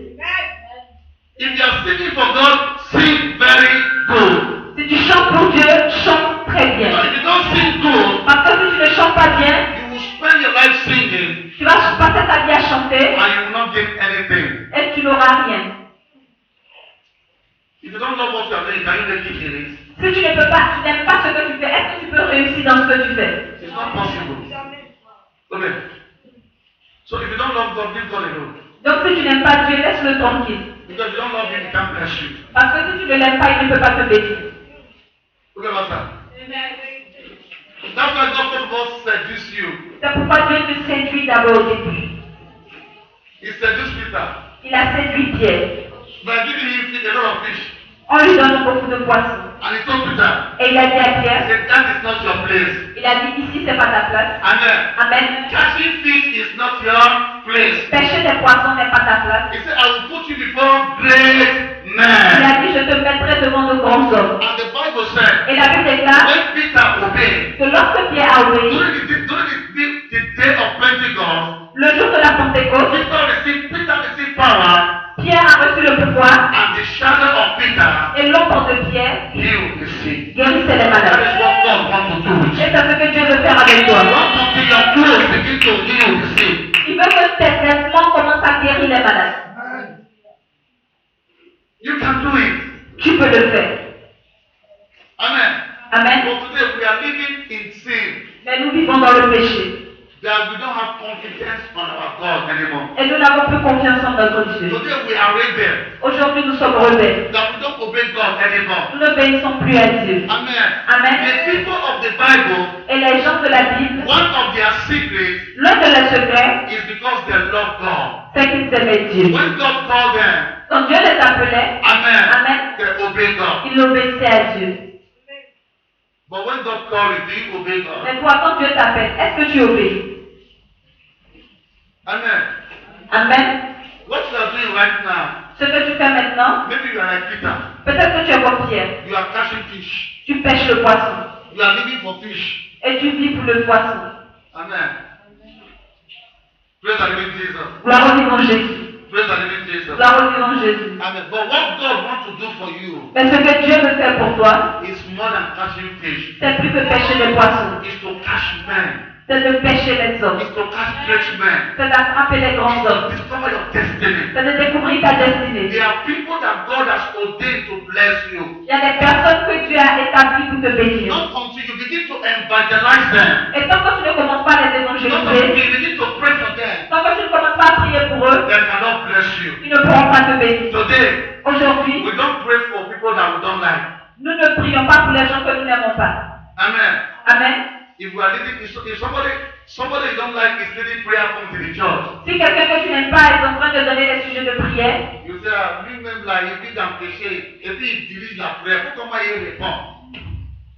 If you are singing for God, sing very good. Si tu chantes pour Dieu, chante très bien. But if you don't sing good, Parce que si tu ne chantes pas bien, you will spend your life singing tu vas passer ta vie à chanter and you will not get anything. et tu n'auras rien. If you don't love what you are doing, can you make it in it? Si tu ne peux pas, tu n'aimes pas ce que tu fais, est-ce que tu peux réussir dans ce que tu fais? It's not possible. Okay. So if you don't love God, leave God alone. Donc si tu n'aimes pas Dieu, laisse-le tranquille. Because if you don't love Him, He can't bless you. Parce que si tu ne l'aimes pas, il ne peut pas te bénir. Look at that. That's why God first of all seduce you. C'est pourquoi Dieu te séduit d'abord au début. He seduced Peter Il a séduit Pierre. by giving him a lot of fish. On lui donne beaucoup de poissons. And he told Peter, Et il a dit à he Pierre, said, that is not your place. il a dit ici c'est pas ta place. Amen. Amen. Catching fish is not your place. Pêcher des poissons n'est pas ta place. He said, I will put you before great Il men. a dit je te mettrai devant de grands hommes. And the Bible said, Et la Bible déclare when Peter obeyed, que lorsque Pierre a obéi, during the day of Pentecost, le jour de la Pentecôte, Peter received power, Pierre a reçu le pouvoir and the shadow of Peter et l'ombre de Pierre healed the sick. guérissait les That malades. is what God wants to do with Et you. c'est ce que Dieu veut faire avec God toi. wants to see your clothes begin to heal the sick. Il veut que tes vêtements commencent à guérir les malades. You can do it. Tu peux le faire. Amen. Amen. But living in sin. Mais nous vivons dans le péché. That we don't have confidence on our God anymore. Et nous n'avons plus confiance en notre Dieu. Today we are rebels. Aujourd'hui, nous sommes rebelles. That we don't obey God anymore. Nous n'obéissons plus à Dieu. Amen. Amen. The people of the Bible, Et les gens de la Bible, one of their secrets l'un de leurs secrets, is because they love God. c'est qu'ils aimaient Dieu. When God called them, Quand Dieu les appelait, amen, Amen, they obey God. ils obéissaient à Dieu. But when God called you, do you obey God? Mais toi, quand Dieu t'appelle, est-ce que tu obéis? Amen. Amen. What you are doing right now, Ce que tu fais maintenant, maybe you are like Peter. peut-être que tu es comme Pierre. You are catching fish. Tu pêches le poisson. You are living for fish. Et tu vis pour le poisson. Amen. Praise the living Jesus. Gloire au vivant Jésus. Praise the living Jesus. Gloire au vivant Jésus. Amen. But what God wants to do for you Mais ce que Dieu veut faire pour toi, is more than catching fish. c'est plus que pêcher les poissons. It's to catch men. C'est de pêcher les hommes. It's to catch great men. C'est d'attraper les grands hommes. Discover your destiny. C'est de découvrir ta destinée. There are people that God has ordained to bless you. Il y a des personnes que Dieu a établies pour te bénir. Not until you begin to evangelize them. Et tant que tu ne commences pas à les Not until évangéliser, you begin to pray for them. tant que tu ne commences pas à prier pour eux, They cannot bless you. ils ne pourront pas te bénir. Today, Aujourd'hui, we don't pray for people that we don't like. nous ne prions pas pour les gens que nous n'aimons pas. Amen. Amen. If we are leading, if somebody you don't like is leading prayer from the church, Si quelqu'un que tu n'aimes pas est en train de donner des sujets de prière, you say, lui-même là, il vit dans le péché, et puis il dirige la prière. Comment il répond?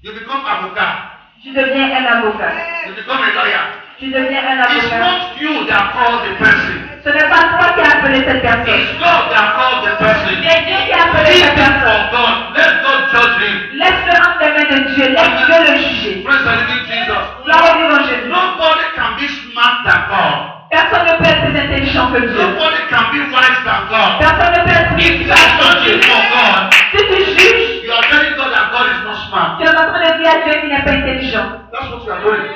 You become avocat. tu deviens un avocat. You become a lawyer. Tu deviens un It's avocat. not you that called the person. Ce n'est pas toi qui as appelé cette personne. It's God that called the person. C'est Dieu qui a appelé Leave cette him personne. for God. Let God judge him. Laisse-le entre les mains de Dieu. Laisse Dieu le juger. Praise the living Jesus. Gloire au vivant Jésus. Nobody can be smart than God. Personne ne peut être plus intelligent que Dieu. Nobody can be wise than God. Personne ne peut être plus If you are sage que judging Dieu. for God, Si tu juges, you are telling God that God is not smart. tu es en train de dire à Dieu qu'il n'est pas intelligent. That's what you are doing.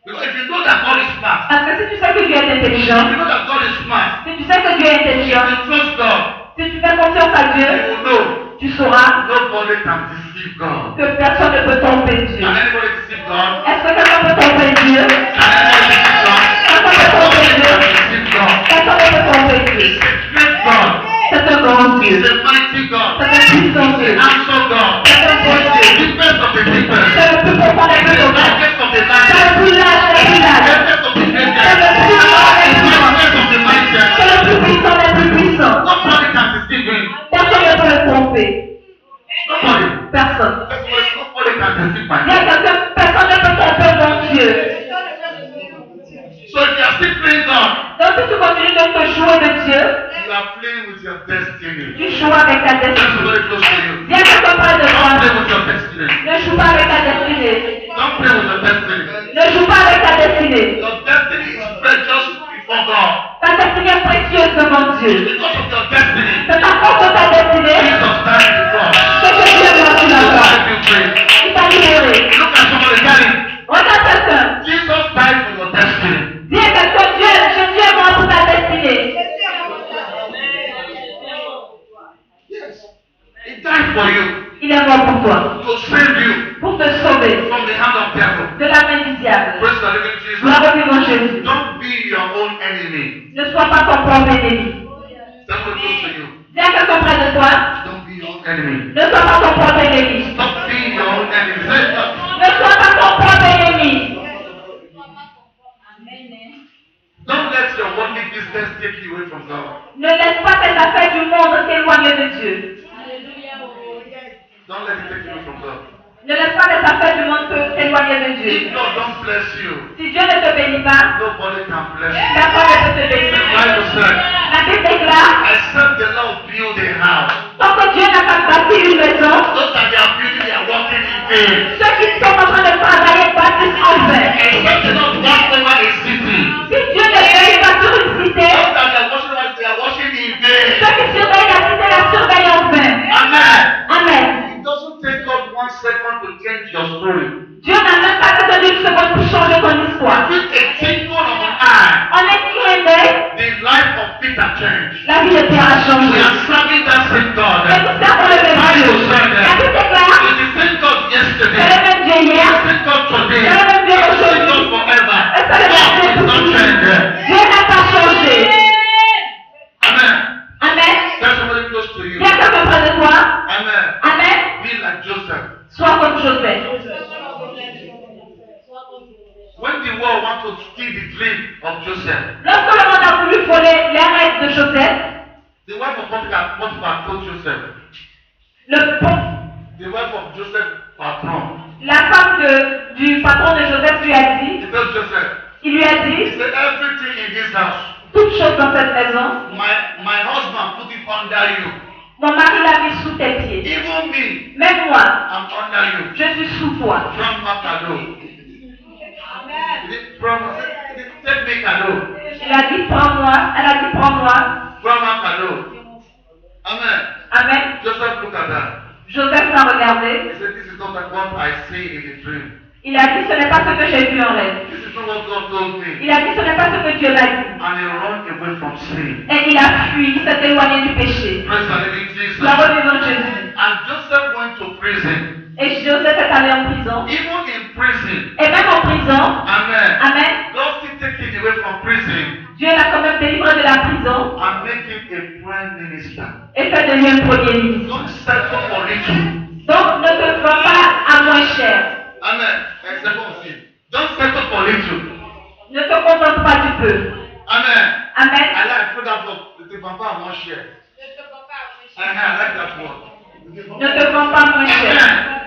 Because if you know that God is smart, Parce que si tu sais que Dieu est if intelligent, you know that God is smart, si tu sais que Dieu est if intelligent, you trust God, si tu fais confiance à you Dieu, will know tu sauras nobody can deceive God. que personne ne peut tromper Dieu. Can anybody deceive God? Est-ce que quelqu'un peut tromper Dieu? Can anybody deceive God? Personne ne peut tromper Nobody Dieu. can deceive God. Personne ne peut tromper Dieu. He's a great God. C'est un grand He's Dieu. a mighty God. C'est un puissant Dieu. Answer God. C'est un bon He's Dieu. the deepest of the deepest. C'est le plus profond des He's plus the profonds. largest of the C'est largest. le plus large des plus He's the larges. greatest of the greatest. C'est le plus grand des He's plus the grands. mightiest of the mightiest. C'est le plus puissant des plus puissants. Nobody can deceive him. Personne ne peut le tromper. Nobody. Personne. Nobody can deceive my Il y a God. quelqu'un, personne ne peut tromper mon Dieu. So if you are still playing God, Donc si tu continues de te jouer de Dieu, you are playing with your destiny. tu joues avec ta That's destinée. very close to you. Viens quelqu'un près de Don't play toi. with your destiny. Ne joue pas avec ta destinée. Don't play with your destiny. Ne joue pas avec ta destinée. Your destiny is precious before God. Ta destinée est précieuse devant Dieu. Because of your destiny, C'est à cause de ta destinée Jesus died before. que Dieu est mort sur la croix. Set you free. Il t'a libéré. Look at somebody telling Regarde quelqu'un. Jesus died for your destiny. Dis à quelqu'un, Jésus est mort pour ta destinée. Yes. He died for you Il est mort pour toi. to save you Pour te sauver from the hand of devil. de la main du diable. Praise the living Jesus. Gloire au vivant Jésus. Don't be your own enemy. Ne sois pas ton propre ennemi. Someone close to you. Dis à quelqu'un près de toi, Don't be your own enemy. ne sois pas ton propre ennemi. Stop being your own enemy. Say that. Ne sois pas ton propre ennemi. Don't let your worldly business take you away from God. Ne laisse pas tes affaires du monde t'éloigner de Dieu. Don't let it take you away from God. Ne laisse pas les affaires du monde t'éloigner de Dieu. If God don't bless you, Si Dieu ne te bénit pas, nobody can bless you. personne ne peut te The bénir. Bible said, La Bible déclare, except the Lord build a house, tant que Dieu n'a pas bâti une maison, those that they are building, they are working in vain. ceux qui sont en train de travailler bâtissent en vain. Except the Lord watch over a city, Si Dieu ne veille pas sur une cité, those that they are watching over, they are watching in vain. ceux qui surveillent la cité la surveillent en vain. Amen. Amen. It doesn't take God 1 second to change your story. Dieu n'a même pas besoin d'une seconde pour changer ton histoire. With a twinkle of an eye, En un clin d'œil, the life of Peter changed. la vie de Pierre a We changé. are serving that same God. Et nous servons le même Dieu. La Bible déclare, It's the same God c'est yesterday, le même Dieu hier, when the world wants to steal the dream of Joseph, Lorsque le monde a voulu voler les rêves de Joseph, the wife of Potiphar told Joseph, the wife of Joseph patron, la femme du patron de Joseph lui a dit, he told Joseph, il lui a he dit, said, everything in this house, toute chose dans cette maison, my husband put it under you. mon mari l'a mis sous tes pieds. Even me, Même moi, I'm under you. je suis sous toi. From my cadeau. Take me cadeau. Il a dit, prends-moi. Elle a dit, prends-moi. From my cadeau. Amen. Amen. Joseph looked at that. Joseph l'a regardé. He said, this is not like what I see in the dream. Il a dit, ce n'est pas ce que j'ai vu en rêve. This is not what God told me. Il a dit, ce n'est pas ce que Dieu m'a dit. And he ran away from sin. Et il a fui, il s'est éloigné du péché. Praise the living Jesus. Gloire au vivant Jésus. And Joseph went to prison. Et Joseph est allé en prison. Even in prison. Et même en prison, Amen. Amen, God still take him away from prison Dieu l'a quand même délivré de la prison and make him a prime minister. et fait de lui un premier ministre. Don't settle for little. Donc ne te vends pas à moins cher. Amen. C'est bon aussi. Don't settle for little. Ne te contente pas du peu. Amen. Amen. I like that word. Ne te vends pas à moins cher. I like that word. Ne te vends pas moins cher. Amen.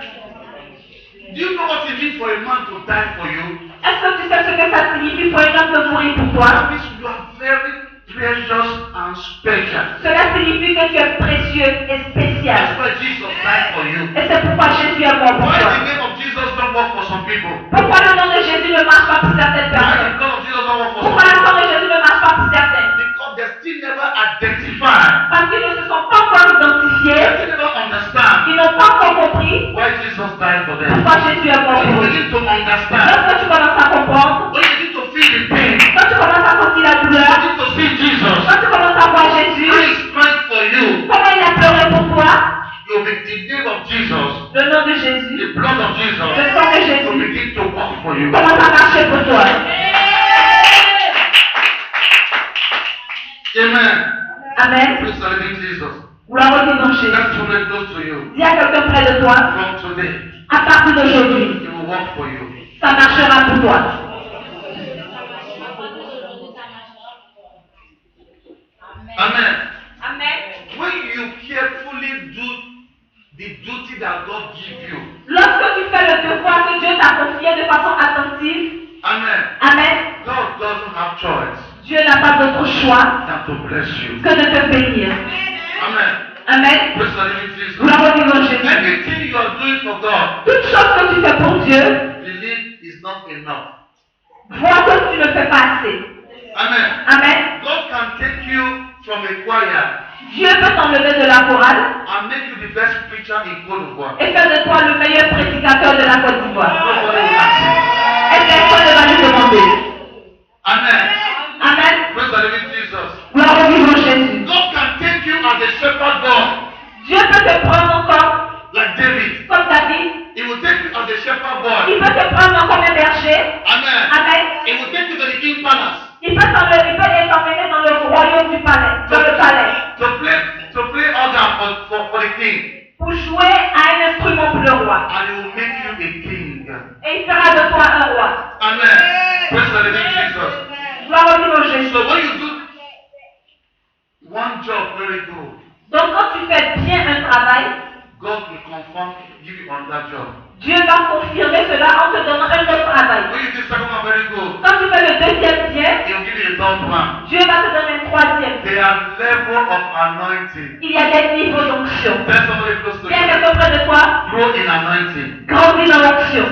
Do you know what it means for a man to die for you? Est-ce que tu sais ce que ça signifie pour un homme de mourir pour toi? That means you are very precious and special. Cela signifie que tu es précieux et spécial. That's why Jesus died for you. Et c'est pourquoi Jésus est mort pour Why toi. the name of Jesus don't work for some people? Pourquoi le nom de Jésus ne marche pas pour certaines Why personnes? the blood of Jesus don't work for Pourquoi some le people? sang de Jésus ne marche pas pour certaines? Because they still never identify. Parce qu'ils ne se sont pas encore They identifiés. still never understand Ils n'ont pas encore compris why Jesus died for them. pourquoi Jésus est mort When pour you eux. begin to understand, Lorsque tu commences à comprendre, when you begin to feel the pain, quand tu commences à sentir la you douleur, begin to see Jesus, quand tu commences à voir how Jésus, he prayed for you. comment il a pleuré pour toi, You begin the name of Jesus, le nom de Jésus, the blood of Jesus, le sang de to Jésus, begin to work for you. commence à marcher pour toi. Amen. Amen. Praise the living Jesus. Gloire au vivant Jésus. Let children close to you. Dis à quelqu'un près de toi, From today, à partir d'aujourd'hui, it will work for you. ça marchera pour toi. Amen. Amen. When you carefully do the duty that God gives you, Lorsque tu fais le devoir que Dieu t'a confié de façon attentive, amen, Amen, God doesn't have choice Dieu n'a pas d'autre choix than to bless you. que de te bénir. Amen. Amen. Praise the living Jesus. Gloire au vivant Jésus. Anything you are doing for God, Toute chose que tu fais pour Dieu, believe is not enough. vois que tu ne fais pas assez. Amen. Amen. God can take you from a choir Dieu peut t'enlever de la chorale and make you the best preacher in Côte d'Ivoire. et faire de toi le meilleur prédicateur de la Côte d'Ivoire. Nobody will ask you. Et personne ne va lui demander. Amen. Amen. Praise the living Jesus. Gloire au vivant Jésus. God can take you as a shepherd boy, Dieu peut te prendre encore like David. comme David. He will take you as a shepherd boy. Il peut te prendre comme un berger. Amen. Amen. He will take you to the king's palace Il peut t'emmener dans le royaume du palais, dans le palais, to play organ for the king. pour jouer à un instrument pour le roi. And he will make you a king. Et il fera de toi un roi. Amen. Praise the living Jesus. Gloire au vivant Jésus. So when you do one job very good, Donc quand tu fais bien un travail, God will confirm, give you another job. Dieu va confirmer cela en te donnant un autre travail. When you do second one very good, Quand tu fais le deuxième bien, He will give you a third one. Dieu va te donner un troisième. There are levels of anointing. Il y a des niveaux d'onction. Tell somebody close to Il y a you. quelqu'un près de toi, Grow in anointing. grandis dans l'onction.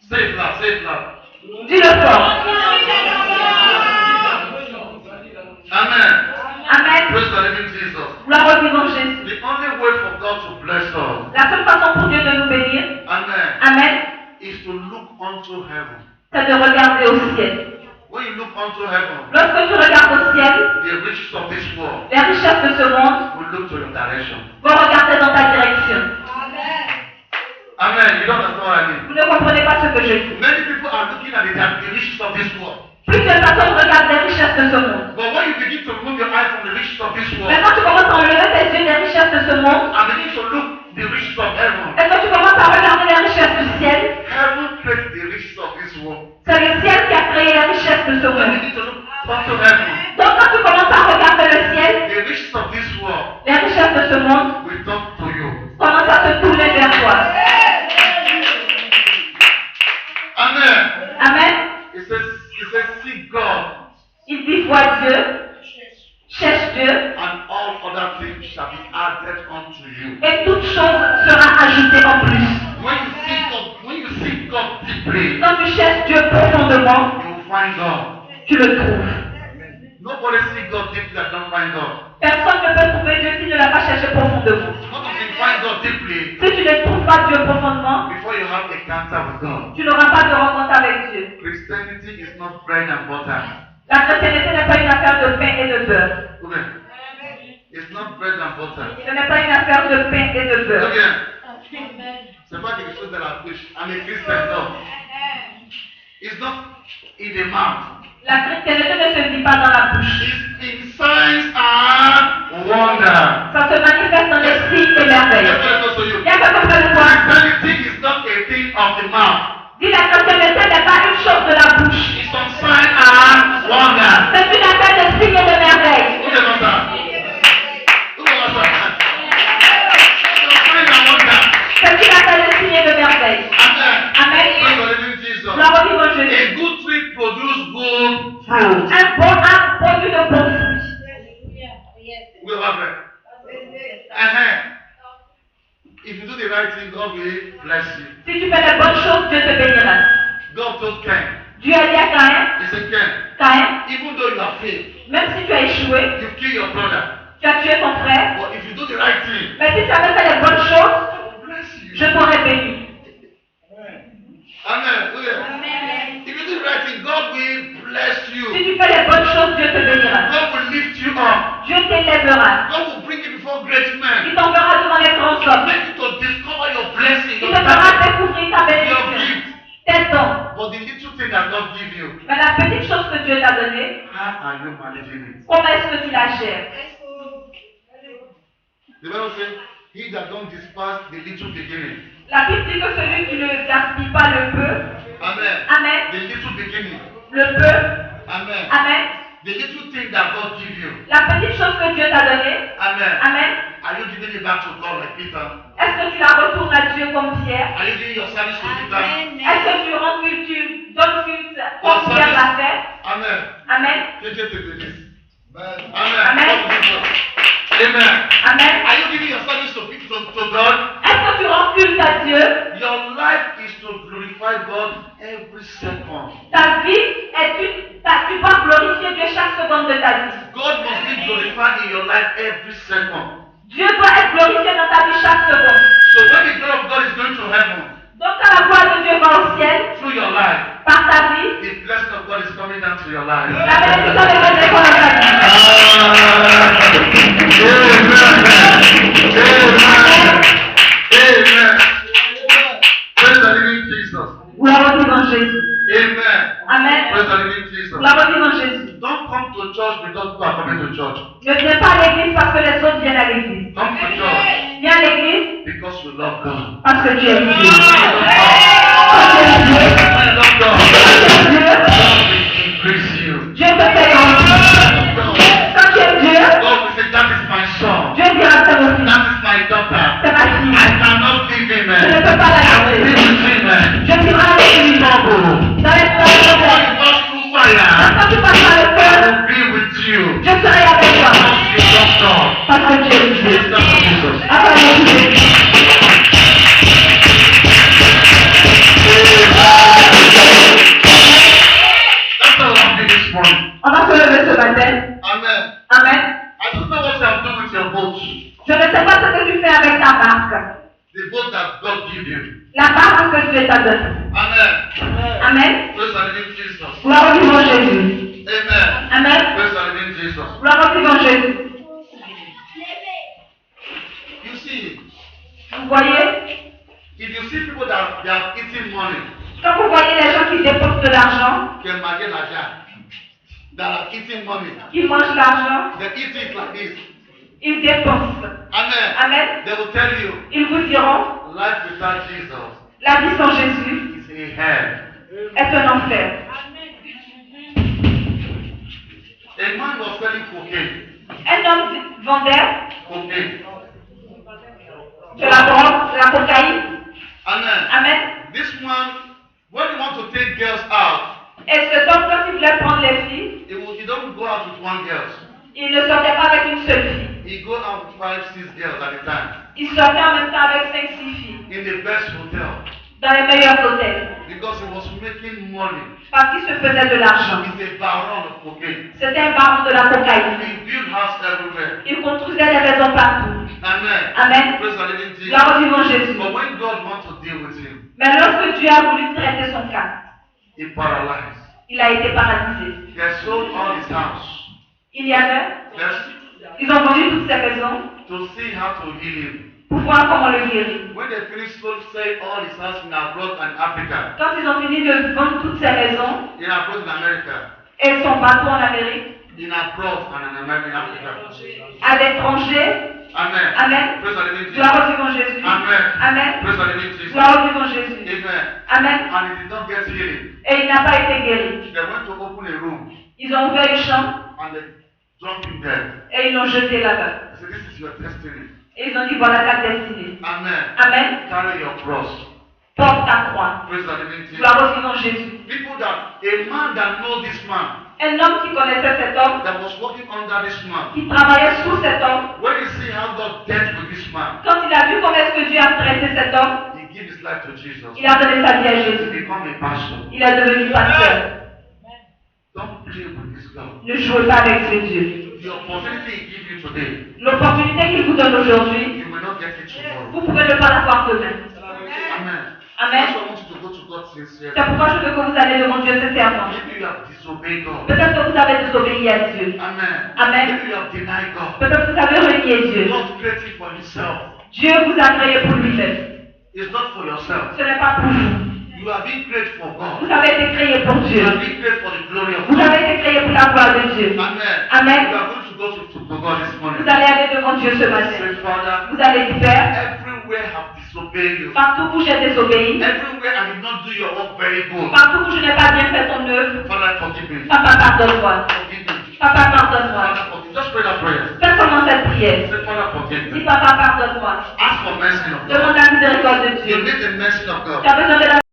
Say it loud, say it loud. Dis-le fort. Amen. Amen. Praise the living Jesus. Gloire au vivant Jésus. The only way for God to bless us, La seule façon pour Dieu de nous bénir, amen, Amen, is to look unto heaven. c'est de regarder au ciel. When you look unto heaven, Lorsque tu regardes au ciel, the riches of this world les richesses de ce monde will look to your direction. vont regarder dans ta direction. Amen. You don't understand what I mean? Vous ne comprenez pas ce que je dis. Many people are looking at the riches of this world. Plusieurs personnes regardent les richesses de ce monde. But when you begin to remove your eyes from the riches of this world Mais quand tu commences à enlever tes yeux des richesses de ce monde, and begin to look the riches of heaven, et que tu commences à regarder les richesses du ciel, Dieu, and all other things shall be added unto you. et toute chose sera ajoutée en plus. When you seek God deeply, Quand tu cherches Dieu profondément, you will find God. tu le trouves. Nobody seek God deeply and don't find God. Personne ne peut trouver Dieu s'il ne l'a pas cherché profondément. Not if you find God deeply Si tu ne trouves pas Dieu profondément, before you have encounter with God. tu n'auras pas de rencontre avec Dieu. Christianity is not bread and butter. La chrétienté n'est pas une affaire de pain et de beurre. Okay. It's not bread and butter. Ce n'est pas une affaire de pain et de beurre. Okay. C'est pas quelque chose de la bouche. I'm a Christian, no. It's not in the mouth. La chrétienté ne se dit pas dans la bouche. It's in signs and wonder. Ça se manifeste dans les signes et merveilles. Let me tell you. Il y a quelqu'un qui le voit. Christianity is not a thing of the mouth. Dis la chrétienté n'est pas une chose de la bouche. It's on sign and wonder. C'est une affaire de signes et de merveilles. Who knows that? Who knows that? It's on sign and wonder. C'est une affaire de signes et de merveilles. Amen. Amen. Praise the living Jesus. Gloire au vivant Jésus. A good tree produces good fruit. Un bon arbre produit de bons fruits. We have it. If you do the right thing, God will bless you. Si tu fais les bonnes choses, Dieu te bénira. God told Cain, Dieu a dit à Caïn, he said, Cain, Caïn, even though you have failed, même si tu as échoué, you kill your brother. tu as tué ton frère, But if you do the right thing, mais si tu avais fait les bonnes choses, God will bless you. je t'aurais béni. Amen. If you do the right thing, God will bless Si you. tu fais les bonnes choses, Dieu te bénira. God will lift you up. Dieu t'élèvera. God will bring you before great men. Il t'enverra devant les grands hommes. Make you to discover your blessing, Il your te fera talent, découvrir ta your bénédiction, gift. tes dons. But the little thing that God give you, Mais la petite chose que Dieu t'a donnée, how are you managing it? comment est-ce que tu la gères? The Bible says, he that don't despise the little beginning. La Bible dit que celui qui ne gaspille pas le peu, Amen. Amen, The little beginning. le peu, Amen. Amen, The little thing that God give you. la petite chose que Dieu t'a donnée, Amen. Amen, Are you giving it back to God like Peter? est-ce que tu la retournes à Dieu comme Pierre? Are you giving your service to Peter? Est-ce que tu rends culte, tu donnes culte comme Pierre l'a fait? Amen. Amen, Take it to this. Amen. Amen. Amen. Amen. Are you giving your service to God? Est-ce que tu rends culte à Dieu? Your life is to glorify God every second. Ta vie est tu dois glorifier Dieu chaque seconde de ta vie. God must be glorified in your life every second. Dieu doit être glorifié dans ta vie chaque seconde. So when the glory of God is going to heaven, Donc quand la gloire de Dieu va au ciel, through your life, par ta vie, the blessing of God is coming down to your life. la bénédiction de Dieu est dans ta vie. Amen. Praise the living Jesus. Gloire au vivant Jésus. Amen. Amen. Praise the living Jesus. Gloire au vivant Jésus. Don't come to church because people are coming to church. Ne viens pas à l'église parce que les autres viennent à l'église. Come to church Viens à l'église because you love God. parce que tu aimes Dieu. When you love God, God will increase you. Dieu te fait grandir. Quand tu aimes Dieu, God will say, that is my son. Dieu dira c'est mon fils, That is my daughter. c'est ma fille. I cannot leave him. Je ne peux pas la I will be laisser. with him. Je vivrai avec lui. Trouble. Dans les When problèmes, you pass through fire, quand tu passes par le I feu, will be with you. je serai avec toi. Because you love God. Parce que tu aimes Dieu. Praise God, Jesus. Acclamons Dieu. That's how I'm doing this morning. On va se lever ce matin. Amen. Amen. I don't know what I'm doing with your boat. Je ne sais pas ce que tu fais avec ta barque. The boat that God give you. La barque que Dieu t'a donnée. Amen. Amen. Praise the living Jesus. Gloire au vivant Jésus. Amen. Amen. Praise the living Jesus. Gloire au vivant Jésus. You see, Vous voyez, if you see people that they are eating money, quand vous voyez les gens qui dépensent de l'argent, that are eating money, qui mangent l'argent, they eat it like this. ils dépensent. Amen. Amen. They will tell you, Ils vous diront, life without Jesus la vie sans Jésus is a hell. est un enfer. A man was selling cocaine. Un homme vendait Cocaine. de la drogue, de la cocaïne. Amen. Amen. This one, when you want to take girls out, Et cet homme, quand il voulait prendre les filles, he don't go out with one girl. Il ne sortait pas avec une seule fille. He go out with 5, 6 girls at a time. Il sortait en même temps avec 5-6 filles. In the best hotel. Dans les meilleurs hôtels. Because he was making money. Parce qu'il se faisait de l'argent. He's a baron of cocaine. C'était un baron de la cocaïne. He built house everywhere. Il construisait des maisons partout. Amen. Amen. Praise the living Jesus. Gloire au vivant Jésus. But when God wants to deal with him, Mais lorsque Dieu a voulu traiter son cas, he paralyzed. il a été paralysé. They sold all his house. Il y avait, Yes. ils ont vendu toutes ces maisons To see how to heal him. pour voir comment le guérir. When they finished selling all his house in abroad and Africa, Quand ils ont fini de vendre toutes ces maisons in abroad in America, et son bateau en Amérique, in abroad and in America, in Africa. à l'étranger, Amen. Amen. Praise the living Jesus. Gloire au vivant Jésus. Amen. Amen. Praise the living Jesus. Gloire au vivant Jésus. Amen. Amen. And he did not get healing. Et il n'a pas été guéri. They went to open a room Ils ont ouvert une chambre and they dropped him there. et ils l'ont jeté là-bas. They said, this is your destiny. Et ils ont dit, voilà ta destinée. Amen. Amen. Carry your cross. Porte ta croix. Praise the living Jesus. Gloire au vivant Jésus. People that, a man that know this man, Un homme qui connaissait cet homme, that was working under this man, qui travaillait sous cet homme, when he see how God dealt with this man, quand il a vu comment est-ce que Dieu a traité cet homme, he gave his life to Jesus. il a donné sa vie à He Jésus. become a pastor. Il est devenu pasteur. Don't play with this God. Ne jouez pas avec ce Dieu. The opportunity he gives you today, L'opportunité qu'il vous donne aujourd'hui, you will not get it tomorrow. vous pouvez ne pas l'avoir demain. Amen. Amen. That's why I want you to go to God sincerely. C'est pourquoi je veux que vous allez devant Dieu sincèrement. Maybe you have disobeyed God. Peut-être que vous avez désobéi à Dieu. Amen. Amen. Maybe you have denied God. Peut-être que vous avez renié Dieu. God created for himself. Dieu vous a créé pour lui-même. It's not for yourself. Ce n'est pas pour vous. You have been created for God. Vous avez été créé pour You Dieu. have been created for the glory of Vous God. avez été créé pour la gloire de Dieu. Amen. Amen. You are going to go to God this morning. Vous allez aller devant Dieu ce matin. Say, Father, Vous allez dire, Père, everywhere have disobeyed you. partout où j'ai désobéi, Everywhere I did not do your work very good. partout où je n'ai pas bien fait ton œuvre, Father, forgive me. Papa, pardonne-moi. Forgive me. Papa, pardonne-moi. Father, forgive me. Just pray that prayer. Fais seulement cette prière. Say, Father, forgive Dis, me. Papa, pardonne-moi. Ask for mercy of God. Demande la miséricorde de You Dieu. need the mercy of God. Tu as besoin de la